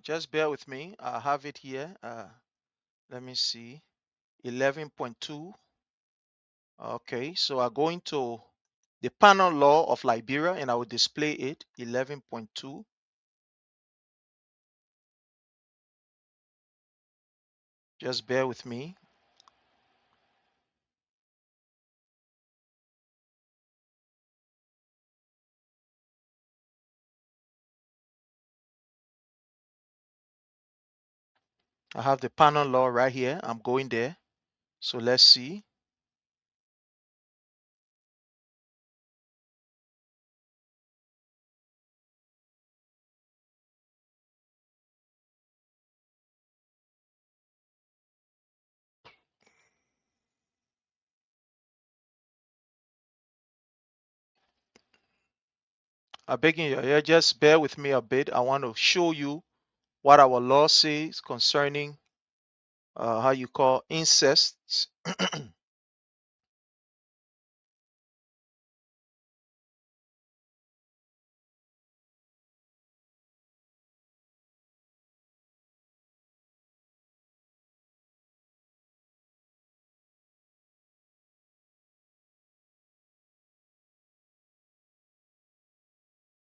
Just bear with me. I have it here. Let me see. 11.2. Okay, so I'm going to the panel law of Liberia and I will display it. 11.2. Just bear with me. I have the panel law right here. I'm going there. So let's see. I beg you, just bear with me a bit. I want to show you what our law says concerning how you call incest.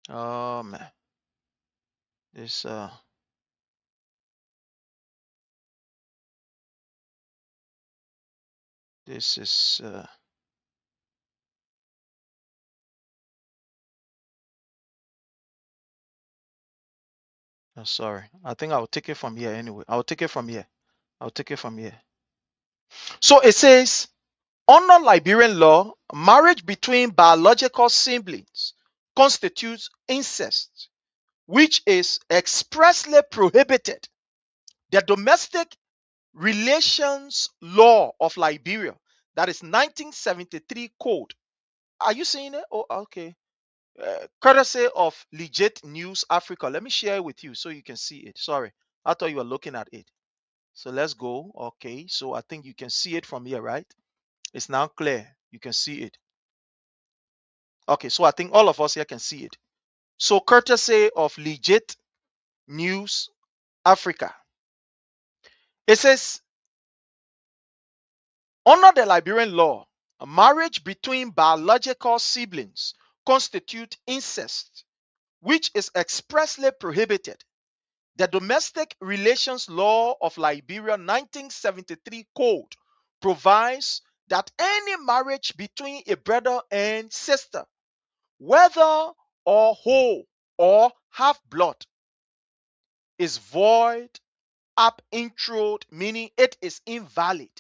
Oh man, this this is sorry. I think I'll take it from here anyway. I'll take it from here. I'll take it from here. So it says, under Liberian law, marriage between biological siblings constitutes incest, which is expressly prohibited. The domestic relations law of Liberia, that is 1973 code. Are you seeing it? Oh, okay. Courtesy of Legit News Africa. Let me share it with you so you can see it. Sorry, I thought you were looking at it. So let's go. Okay, so I think you can see it from here, right? It's now clear. You can see it. Okay, so I think all of us here can see it. So courtesy of Legit News Africa. It says Under the Liberian law, a marriage between biological siblings constitute incest, which is expressly prohibited. The Domestic Relations Law of Liberia 1973 Code provides that any marriage between a brother and sister, whether or whole or half blood, is void ab intro, meaning it is invalid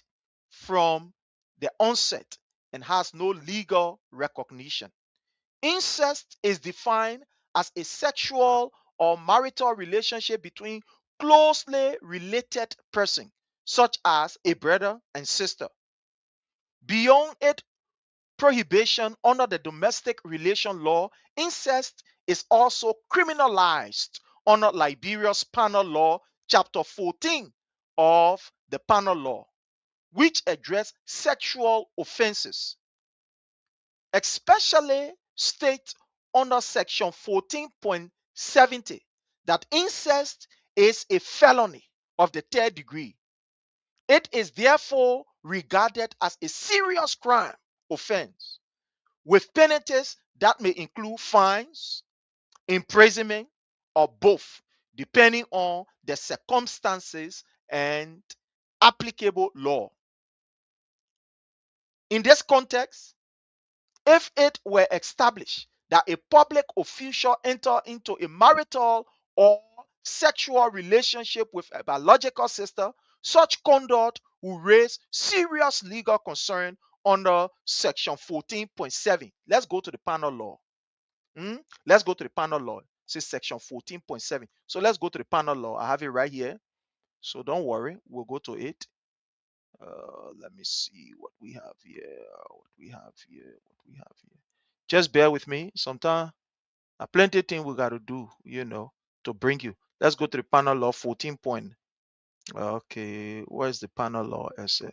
from the onset and has no legal recognition. Incest is defined as a sexual or marital relationship between closely related persons, such as a brother and sister. Beyond its prohibition under the domestic relation law, incest is also criminalized under Liberia's Penal Law, Chapter 14 of the Penal Law, which address sexual offenses, especially state under Section 14.70 that incest is a felony of the third degree. It is therefore regarded as a serious crime offense with penalties that may include fines, imprisonment, or both, depending on the circumstances and applicable law. In this context, if it were established that a public official entered into a marital or sexual relationship with a biological sister, such conduct will raise serious legal concern under Section 14.7. Let's go to the penal law. Let's go to the penal law. This is Section 14.7. So let's go to the penal law. I have it right here. So don't worry, we'll go to it. Let me see what we have here. Just bear with me. Sometimes plenty of things we got to do, to bring you. Let's go to the penal law 14 point. Okay, where's the penal law essay?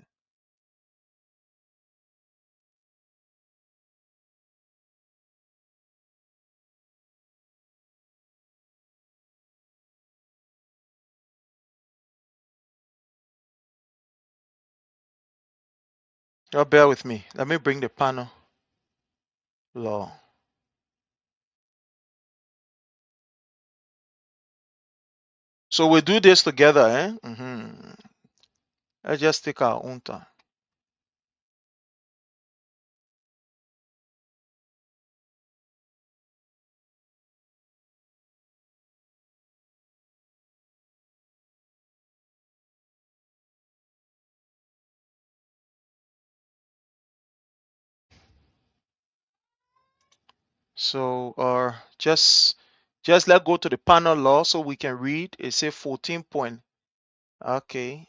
Bear with me. Let me bring the penal law. So we do this together, eh? Let's just take our own time. So just let's go to the penal law so we can read. It says 14 point. Okay.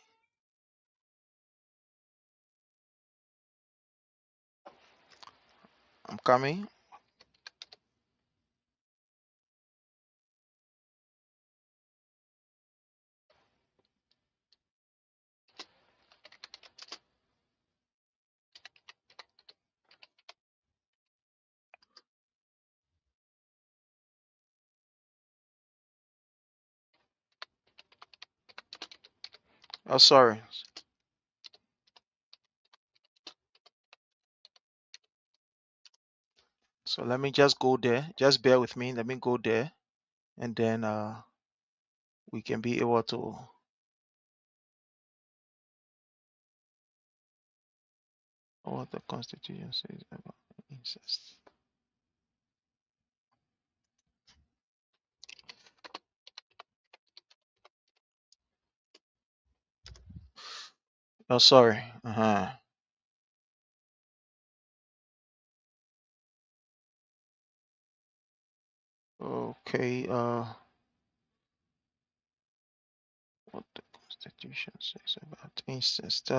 I'm coming. Oh, sorry. So let me just go there. Just bear with me. Let me go there. And then we can be able to. What the Constitution says about incest. Oh, sorry. Okay. What the Constitution says about incest.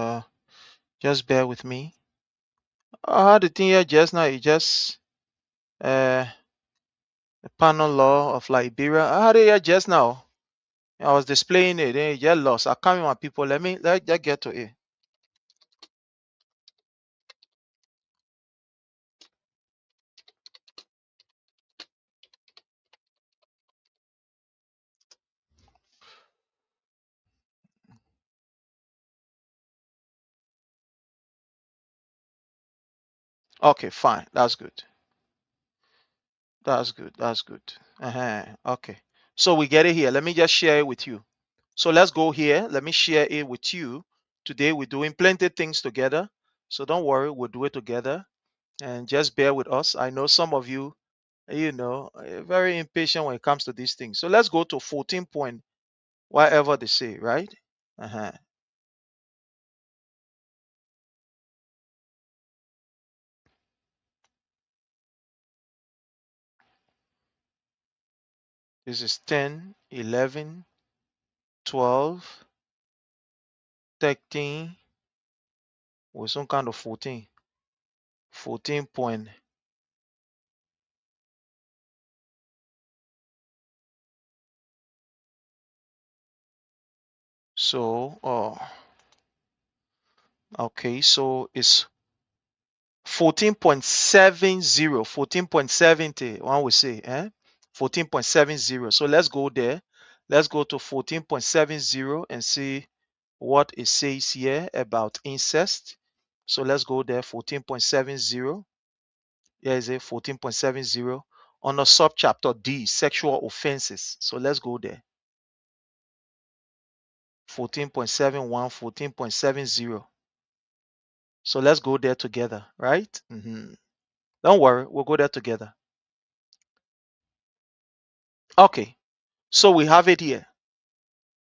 Just bear with me. The thing here just now is just the penal law of Liberia. I had it here just now. I was displaying it. Then it just lost. I come with my people. Let's just get to it. Okay, fine. That's good. That's good. That's good. Okay. So we get it here. Let me just share it with you. So let's go here. Let me share it with you. Today we're doing plenty things together. So don't worry, we'll do it together. And just bear with us. I know some of you, very impatient when it comes to these things. So let's go to 14 point, whatever they say, right? Uh-huh. This is 10, 11, 12, 13, with some kind of 14. 14 point. So, okay, so it's 14.70, 14.70, one would say, 14.70. So let's go there. Let's go to 14.70 and see what it says here about incest. So let's go there, 14.70. Here is it, 14.70 on the subchapter D, sexual offenses. So let's go there. 14.71, 14.70. So let's go there together, right? Don't worry, we'll go there together. Okay, so we have it here.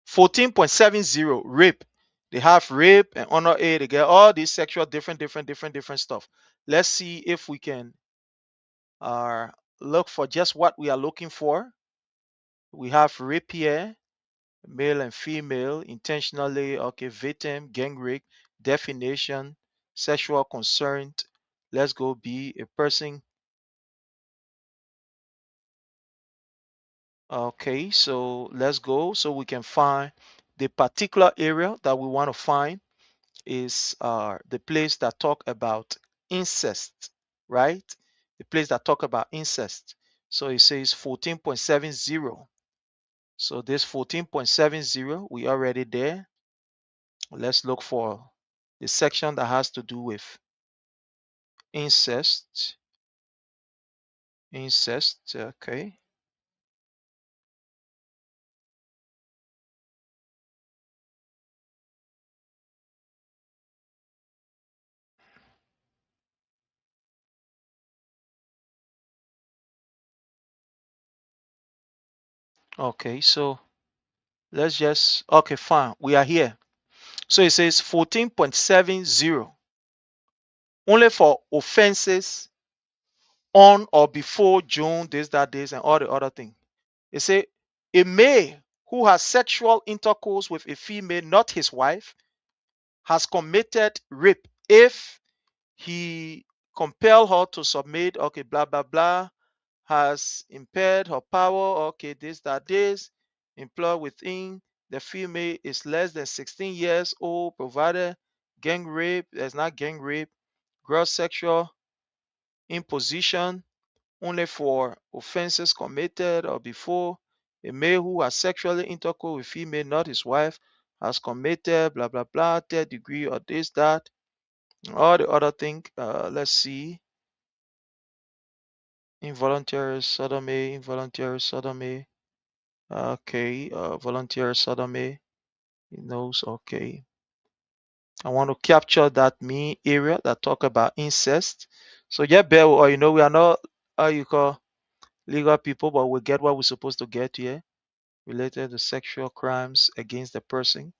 14.70, rape. They have rape and honor A. They get all these sexual different stuff. Let's see if we can look for just what we are looking for. We have rape here, male and female, intentionally, okay, victim, gang rape, definition, sexual concern. Let's go B, a person. Okay, so let's go so we can find the particular area that we want to find is the place that talk about incest, right? The place that talk about incest. So it says 14.70. So this 14.70, we already there. Let's look for the section that has to do with incest. Incest, okay. Okay, so let's just, okay, fine. We are here. So it says 14.70 only for offenses on or before June, this, that, this, and all the other things. It say a male who has sexual intercourse with a female, not his wife, has committed rape if he compelled her to submit, okay, blah, blah, blah, has impaired her power, okay, this, that, this, employed within the female is less than 16 years old, provided gang rape, there's not gang rape, gross sexual imposition, only for offenses committed or before a male who has sexually intercourse with female, not his wife, has committed blah blah blah, third degree or this, that, all the other thing. Let's see. Involuntary sodomy, involuntary sodomy. Okay, voluntary sodomy. He knows, okay. I want to capture that main area that talk about incest. So yeah, bear or we are not how you call legal people, but we get what we're supposed to get here related to sexual crimes against the person.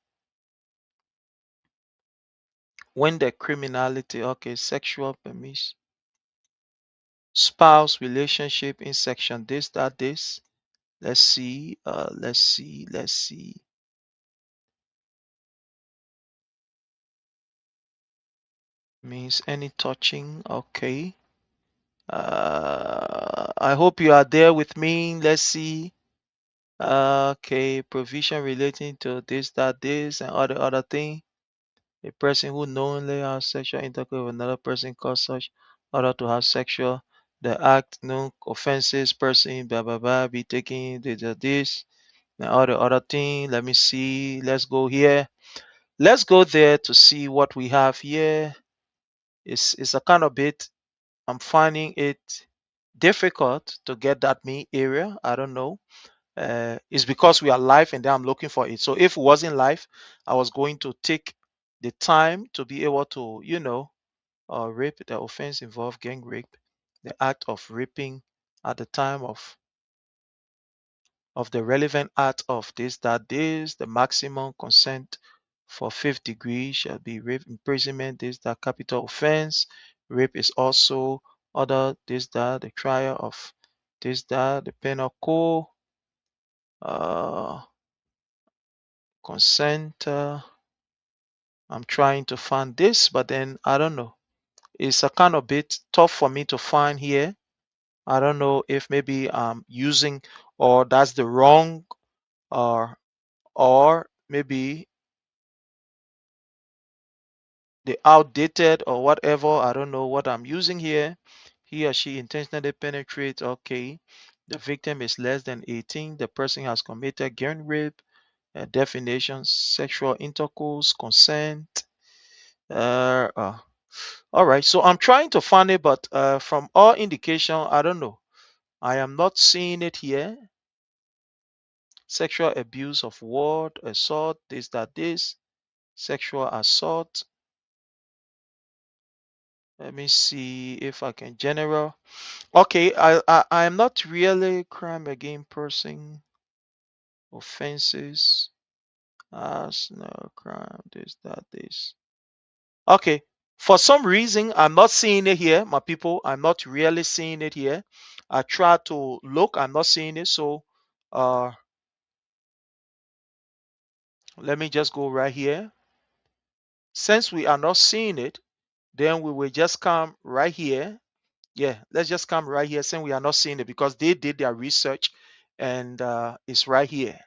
When the criminality, okay, sexual permission, spouse relationship in section this, that, this. Let's see, let's see. Means any touching, okay. I hope you are there with me. Let's see. Okay, provision relating to this, that, this, and other thing. A person who knowingly has sexual intercourse with another person cause such order to have sexual the act no offenses person blah blah blah be taking this and all the other thing. Let me see. Let's go here. Let's go there to see what we have here. It's a kind of bit I'm finding it difficult to get that main area. I don't know. It's because we are live and then I'm looking for it. So if it wasn't live, I was going to take the time to be able to, rape. The offense involved gang rape, the act of raping at the time of the relevant act of this, that this, the maximum consent for fifth degree shall be rape, imprisonment, this, that capital offense. Rape is also other, this, that, the trial of this, that, the penal code, consent. I'm trying to find this, but then I don't know. It's a kind of bit tough for me to find here. I don't know if maybe I'm using or that's the wrong or maybe the outdated or whatever. I don't know what I'm using here. He or she intentionally penetrates. Okay. The victim is less than 18. The person has committed gang rape. Definition: sexual intercourse, consent. All right. So I'm trying to find it, but from all indication, I don't know. I am not seeing it here. Sexual abuse of word, assault, this, that, this, sexual assault. Let me see if I can general. Okay, I am not really crime against person offenses. No crime, this, that, this. Okay, for some reason I'm not seeing it here, my people. I'm not really seeing it here. I try to look, I'm not seeing it. So let me just go right here. Since we are not seeing it, then we will just come right here. Yeah, let's just come right here since we are not seeing it because they did their research and it's right here.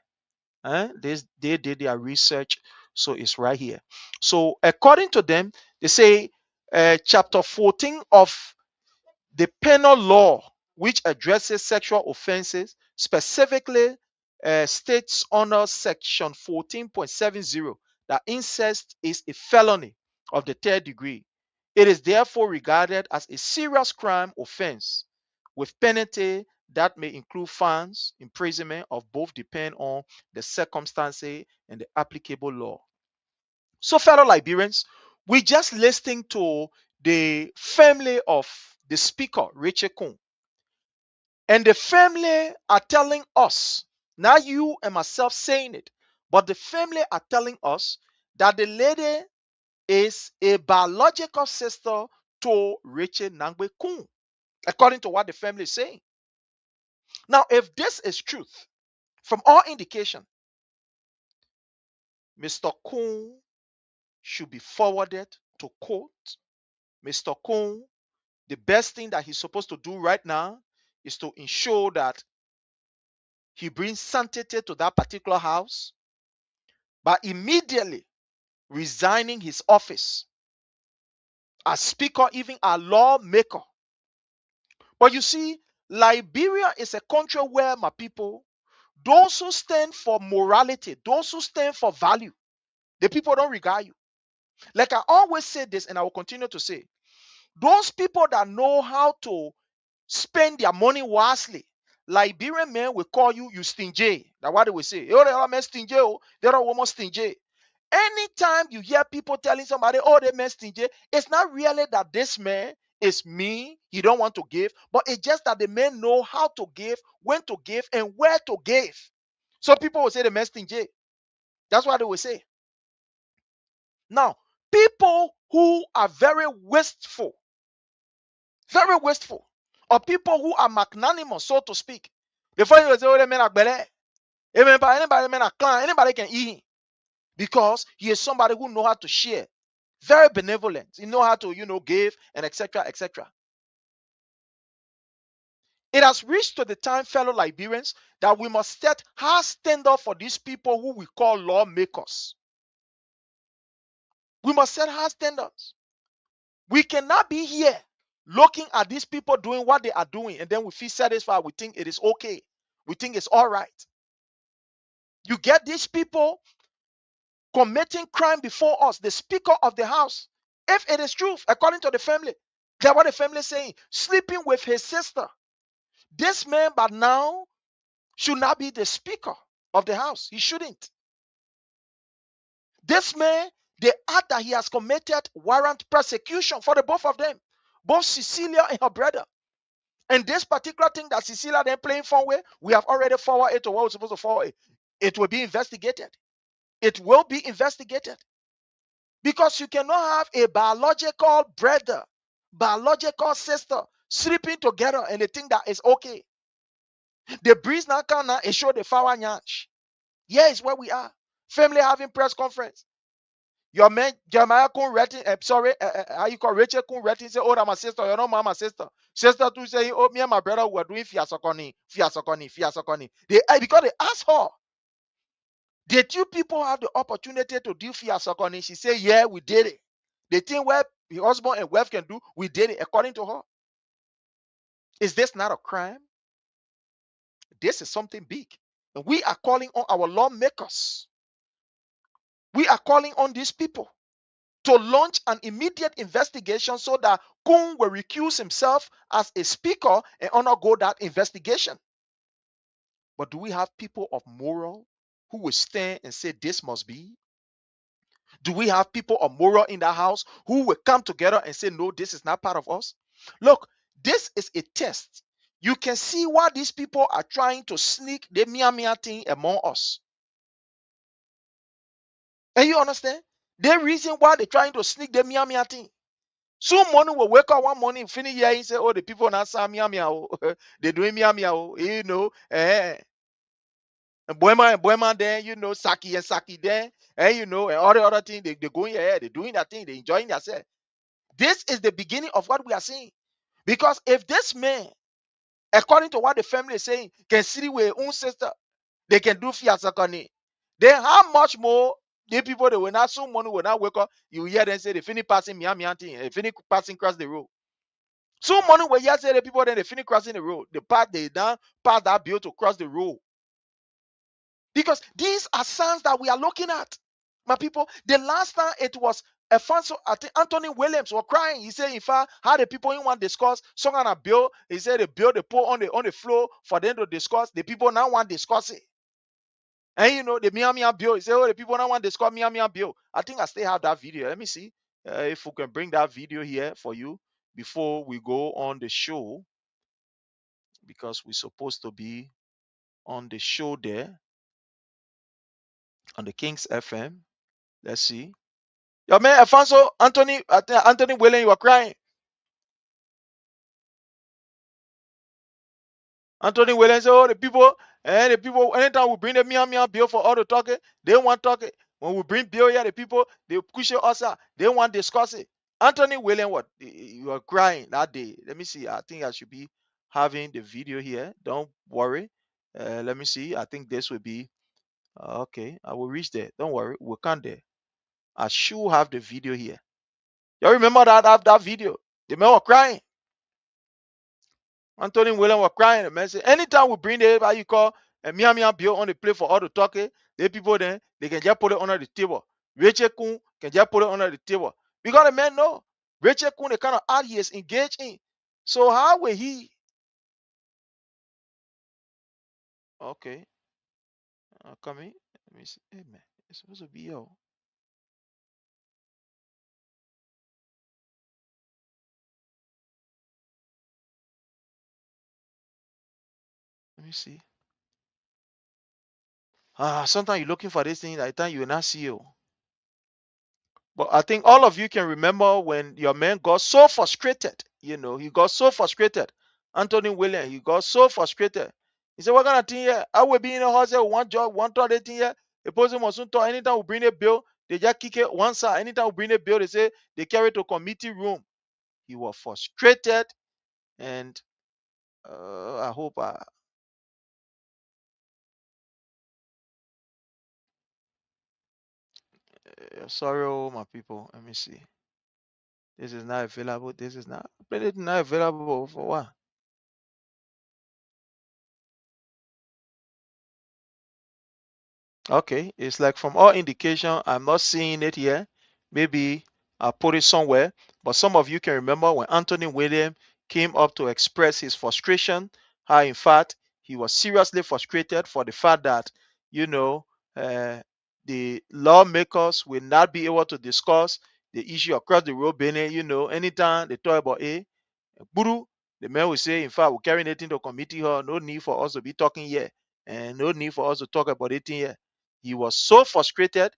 They did their research, so it's right here. So according to them, they say chapter 14 of the penal law, which addresses sexual offenses, specifically states under section 14.70 that incest is a felony of the third degree. It is therefore regarded as a serious crime offense with penalty that may include fines, imprisonment of both depend on the circumstances and the applicable law. So, fellow Liberians, we just listening to the family of the speaker, Rachel Kuhn. And the family are telling us, not you and myself saying it, but the family are telling us that the lady is a biological sister to Rachel Nangbe Kuhn, according to what the family is saying. Now, if this is truth, from all indication, Mr. Kuhn should be forwarded to court. Mr. Kuhn, the best thing that he's supposed to do right now is to ensure that he brings sanctity to that particular house by immediately resigning his office as speaker, even a lawmaker. But you see, Liberia is a country where, my people, those who stand for morality, those who stand for value, the people don't regard you. Like I always say this, and I will continue to say, those people that know how to spend their money wisely, Liberian men will call you stingy. That's what they will say. Oh, they are men stingy. Oh, they are women stingy. Anytime you hear people telling somebody, oh, they men stingy, it's not really that this man is mean, he don't want to give, but it's just that the men know how to give, when to give, and where to give. So people will say the men stingy. That's what they will say. Now, people who are very wasteful, or people who are magnanimous, so to speak, before you say, oh, the men are better. Anybody men are clan, anybody can eat him because he is somebody who know how to share, very benevolent. He know how to, give and etc. etc. It has reached to the time, fellow Liberians, that we must set high standard for these people who we call lawmakers. We must set high standards. We cannot be here looking at these people doing what they are doing and then we feel satisfied. We think it is okay. We think it's all right. You get these people committing crime before us, the speaker of the house, if it is true, according to the family, That's what the family is saying. Sleeping with his sister. This man, but now, should not be the speaker of the house. He shouldn't. This man, the act that he has committed warrant persecution for the both of them, both Cecilia and her brother. And this particular thing that Cecilia then playing fun with, we have already forwarded it to what we're supposed to forward it. It will be investigated. It will be investigated. Because you cannot have a biological brother, biological sister sleeping together and they think that is okay. The breeze now can now show the fire nyash. Here is where we are. Family having press conference. Your man Jeremiah Kun writing, how you call Rachel Kun writing, say, oh, I'm my sister, you're not my sister. Sister too say, oh, me and my brother were doing fiasokoni. Because they asked her, did you people have the opportunity to do fiasokoni? She said, yeah, we did it. The thing where the husband and wife can do, we did it according to her. Is this not a crime? This is something big. And we are calling on our lawmakers. We are calling on these people to launch an immediate investigation so that Kun will recuse himself as a speaker and undergo that investigation. But do we have people of moral who will stand and say this must be? Do we have people of moral in that house who will come together and say, no, this is not part of us? Look, this is a test. You can see why these people are trying to sneak the mia thing among us. And you understand? The reason why they're trying to sneak the mia thing. Some morning will wake up one morning, finish here and say, oh, the people not say mia, they're doing mia, you know, and Boema there, you know, Saki there, and you know, and all the other things, they're going ahead, they're doing that thing, they're enjoying themselves. This is the beginning of what we are seeing. Because if this man, according to what the family is saying, can see with own sister, they can do fiasakani, then how much more the people that will not soon money will not wake up, you hear them say they finish passing Miami, they finish passing across the road. So money will hear say the people then they finish crossing the road. The part they down pass that bill to cross the road. Because these are signs that we are looking at. My people, the last time it was Alfonso, I think Anthony Williams was crying. He said, in fact, how the people in want to discuss, some kind of bill, he said the bill they put on the floor for them to discuss. The people now want to discuss it. And you know, the Miami bill, he said, oh, the people now want to discuss Miami bill. I think I still have that video. Let me see if we can bring that video here for you before we go on the show. Because we're supposed to be on the show there on the Kings FM. Let's see. Your man Alfonso Anthony Williams, you were crying. Anthony Williams said, oh, the people, anytime we bring the Miami bill for all the talking, they want talking. When we bring bill here, the people, they push us out. They want to discuss it. Anthony Williams, what? You were crying that day. Let me see. I think I should be having the video here. Don't worry. Let me see. I think this will be okay. I will reach there. Don't worry. We'll come there. I should have the video here. You remember that video? The man was crying. Anthony Williams was crying. The man said, anytime we bring the what you call a Miami bill on the plate for all the talking, the people then they can just put it under the table. Rachel Kun can just put it under the table. Because the man know Rachel Kun, the kind of art he is engaged in. So how will he? Okay. Coming. Let me see. Hey man, it's supposed to be yo. Let me see. Sometimes you're looking for this thing, at the time you will not see you. But I think all of you can remember when your man got so frustrated. You know, he got so frustrated. Anthony Williams, he got so frustrated. He said, what kind of thing here? I will be in a house here, one job, one toilet thing here. The person must soon talk. Anytime we bring a bill, they just kick it one side. Anytime we bring a bill, they say they carry it to committee room. He was frustrated, and I hope sorry, oh, my people. Let me see. This is not available. This is not. But it's not available for what? Okay, it's like from all indication, I'm not seeing it here. Maybe I put it somewhere, but some of you can remember when Anthony William came up to express his frustration, how in fact he was seriously frustrated for the fact that, you know, the lawmakers will not be able to discuss the issue across the road, Benin, you know, anytime they talk about Buru, the man will say, in fact, we're carrying it into committee hall, no need for us to be talking here, and no need for us to talk about it here. He was so frustrated.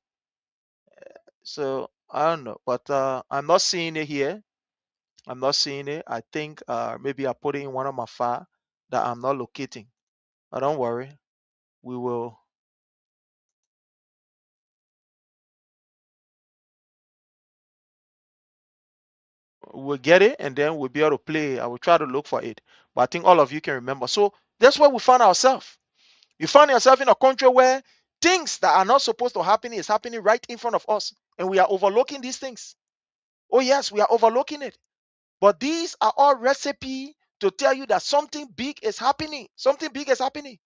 So I don't know, but I'm not seeing it here. I'm not seeing it. I think maybe I put it in one of my files that I'm not locating. But don't worry, we will. We'll get it and then we'll be able to play. I will try to look for it. But I think all of you can remember. So that's where we find ourselves. You find yourself in a country where things that are not supposed to happen is happening right in front of us. And we are overlooking these things. Oh, yes, we are overlooking it. But these are all recipe to tell you that something big is happening. Something big is happening.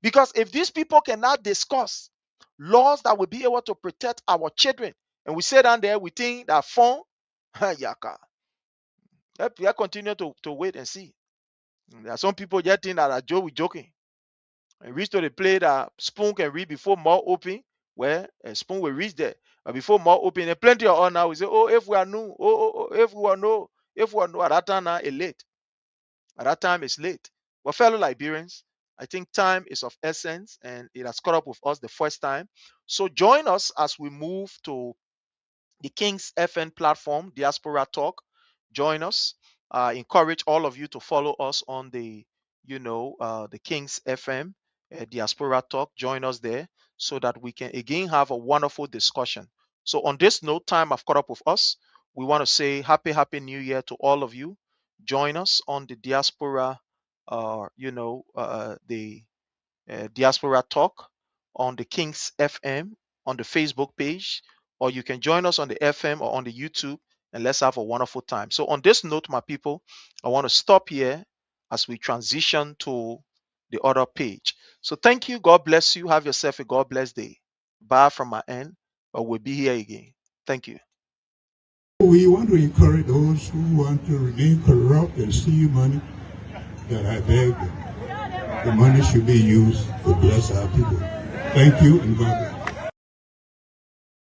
Because if these people cannot discuss laws that will be able to protect our children, and we sit down there, we think that phone, yaka. We are continue to wait and see. There are some people just think that Joe is joking. And reach to the play that spoon can read before more open, where a spoon will reach there. But before more open, and plenty of all now we say, oh, if we are new, if we are no, if we are no, at that time now it's late. At that time it's late. But fellow Liberians, I think time is of essence and it has caught up with us the first time. So join us as we move to the King's FN platform, Diaspora Talk. Join us. Encourage all of you to follow us on the, the King's FM Diaspora Talk. Join us there so that we can again have a wonderful discussion. So on this note, time have caught up with us. We want to say happy New Year to all of you. Join us on the Diaspora, the Diaspora Talk on the King's FM on the Facebook page, or you can join us on the FM or on the YouTube, and let's have a wonderful time. So on this note, my people, I want to stop here as we transition to the other page. So thank you. God bless you. Have yourself a God bless day. Bye from my end, but we'll be here again. Thank you. We want to encourage those who want to remain corrupt and steal money, that I beg them. The money should be used to bless our people. Thank you and God bless.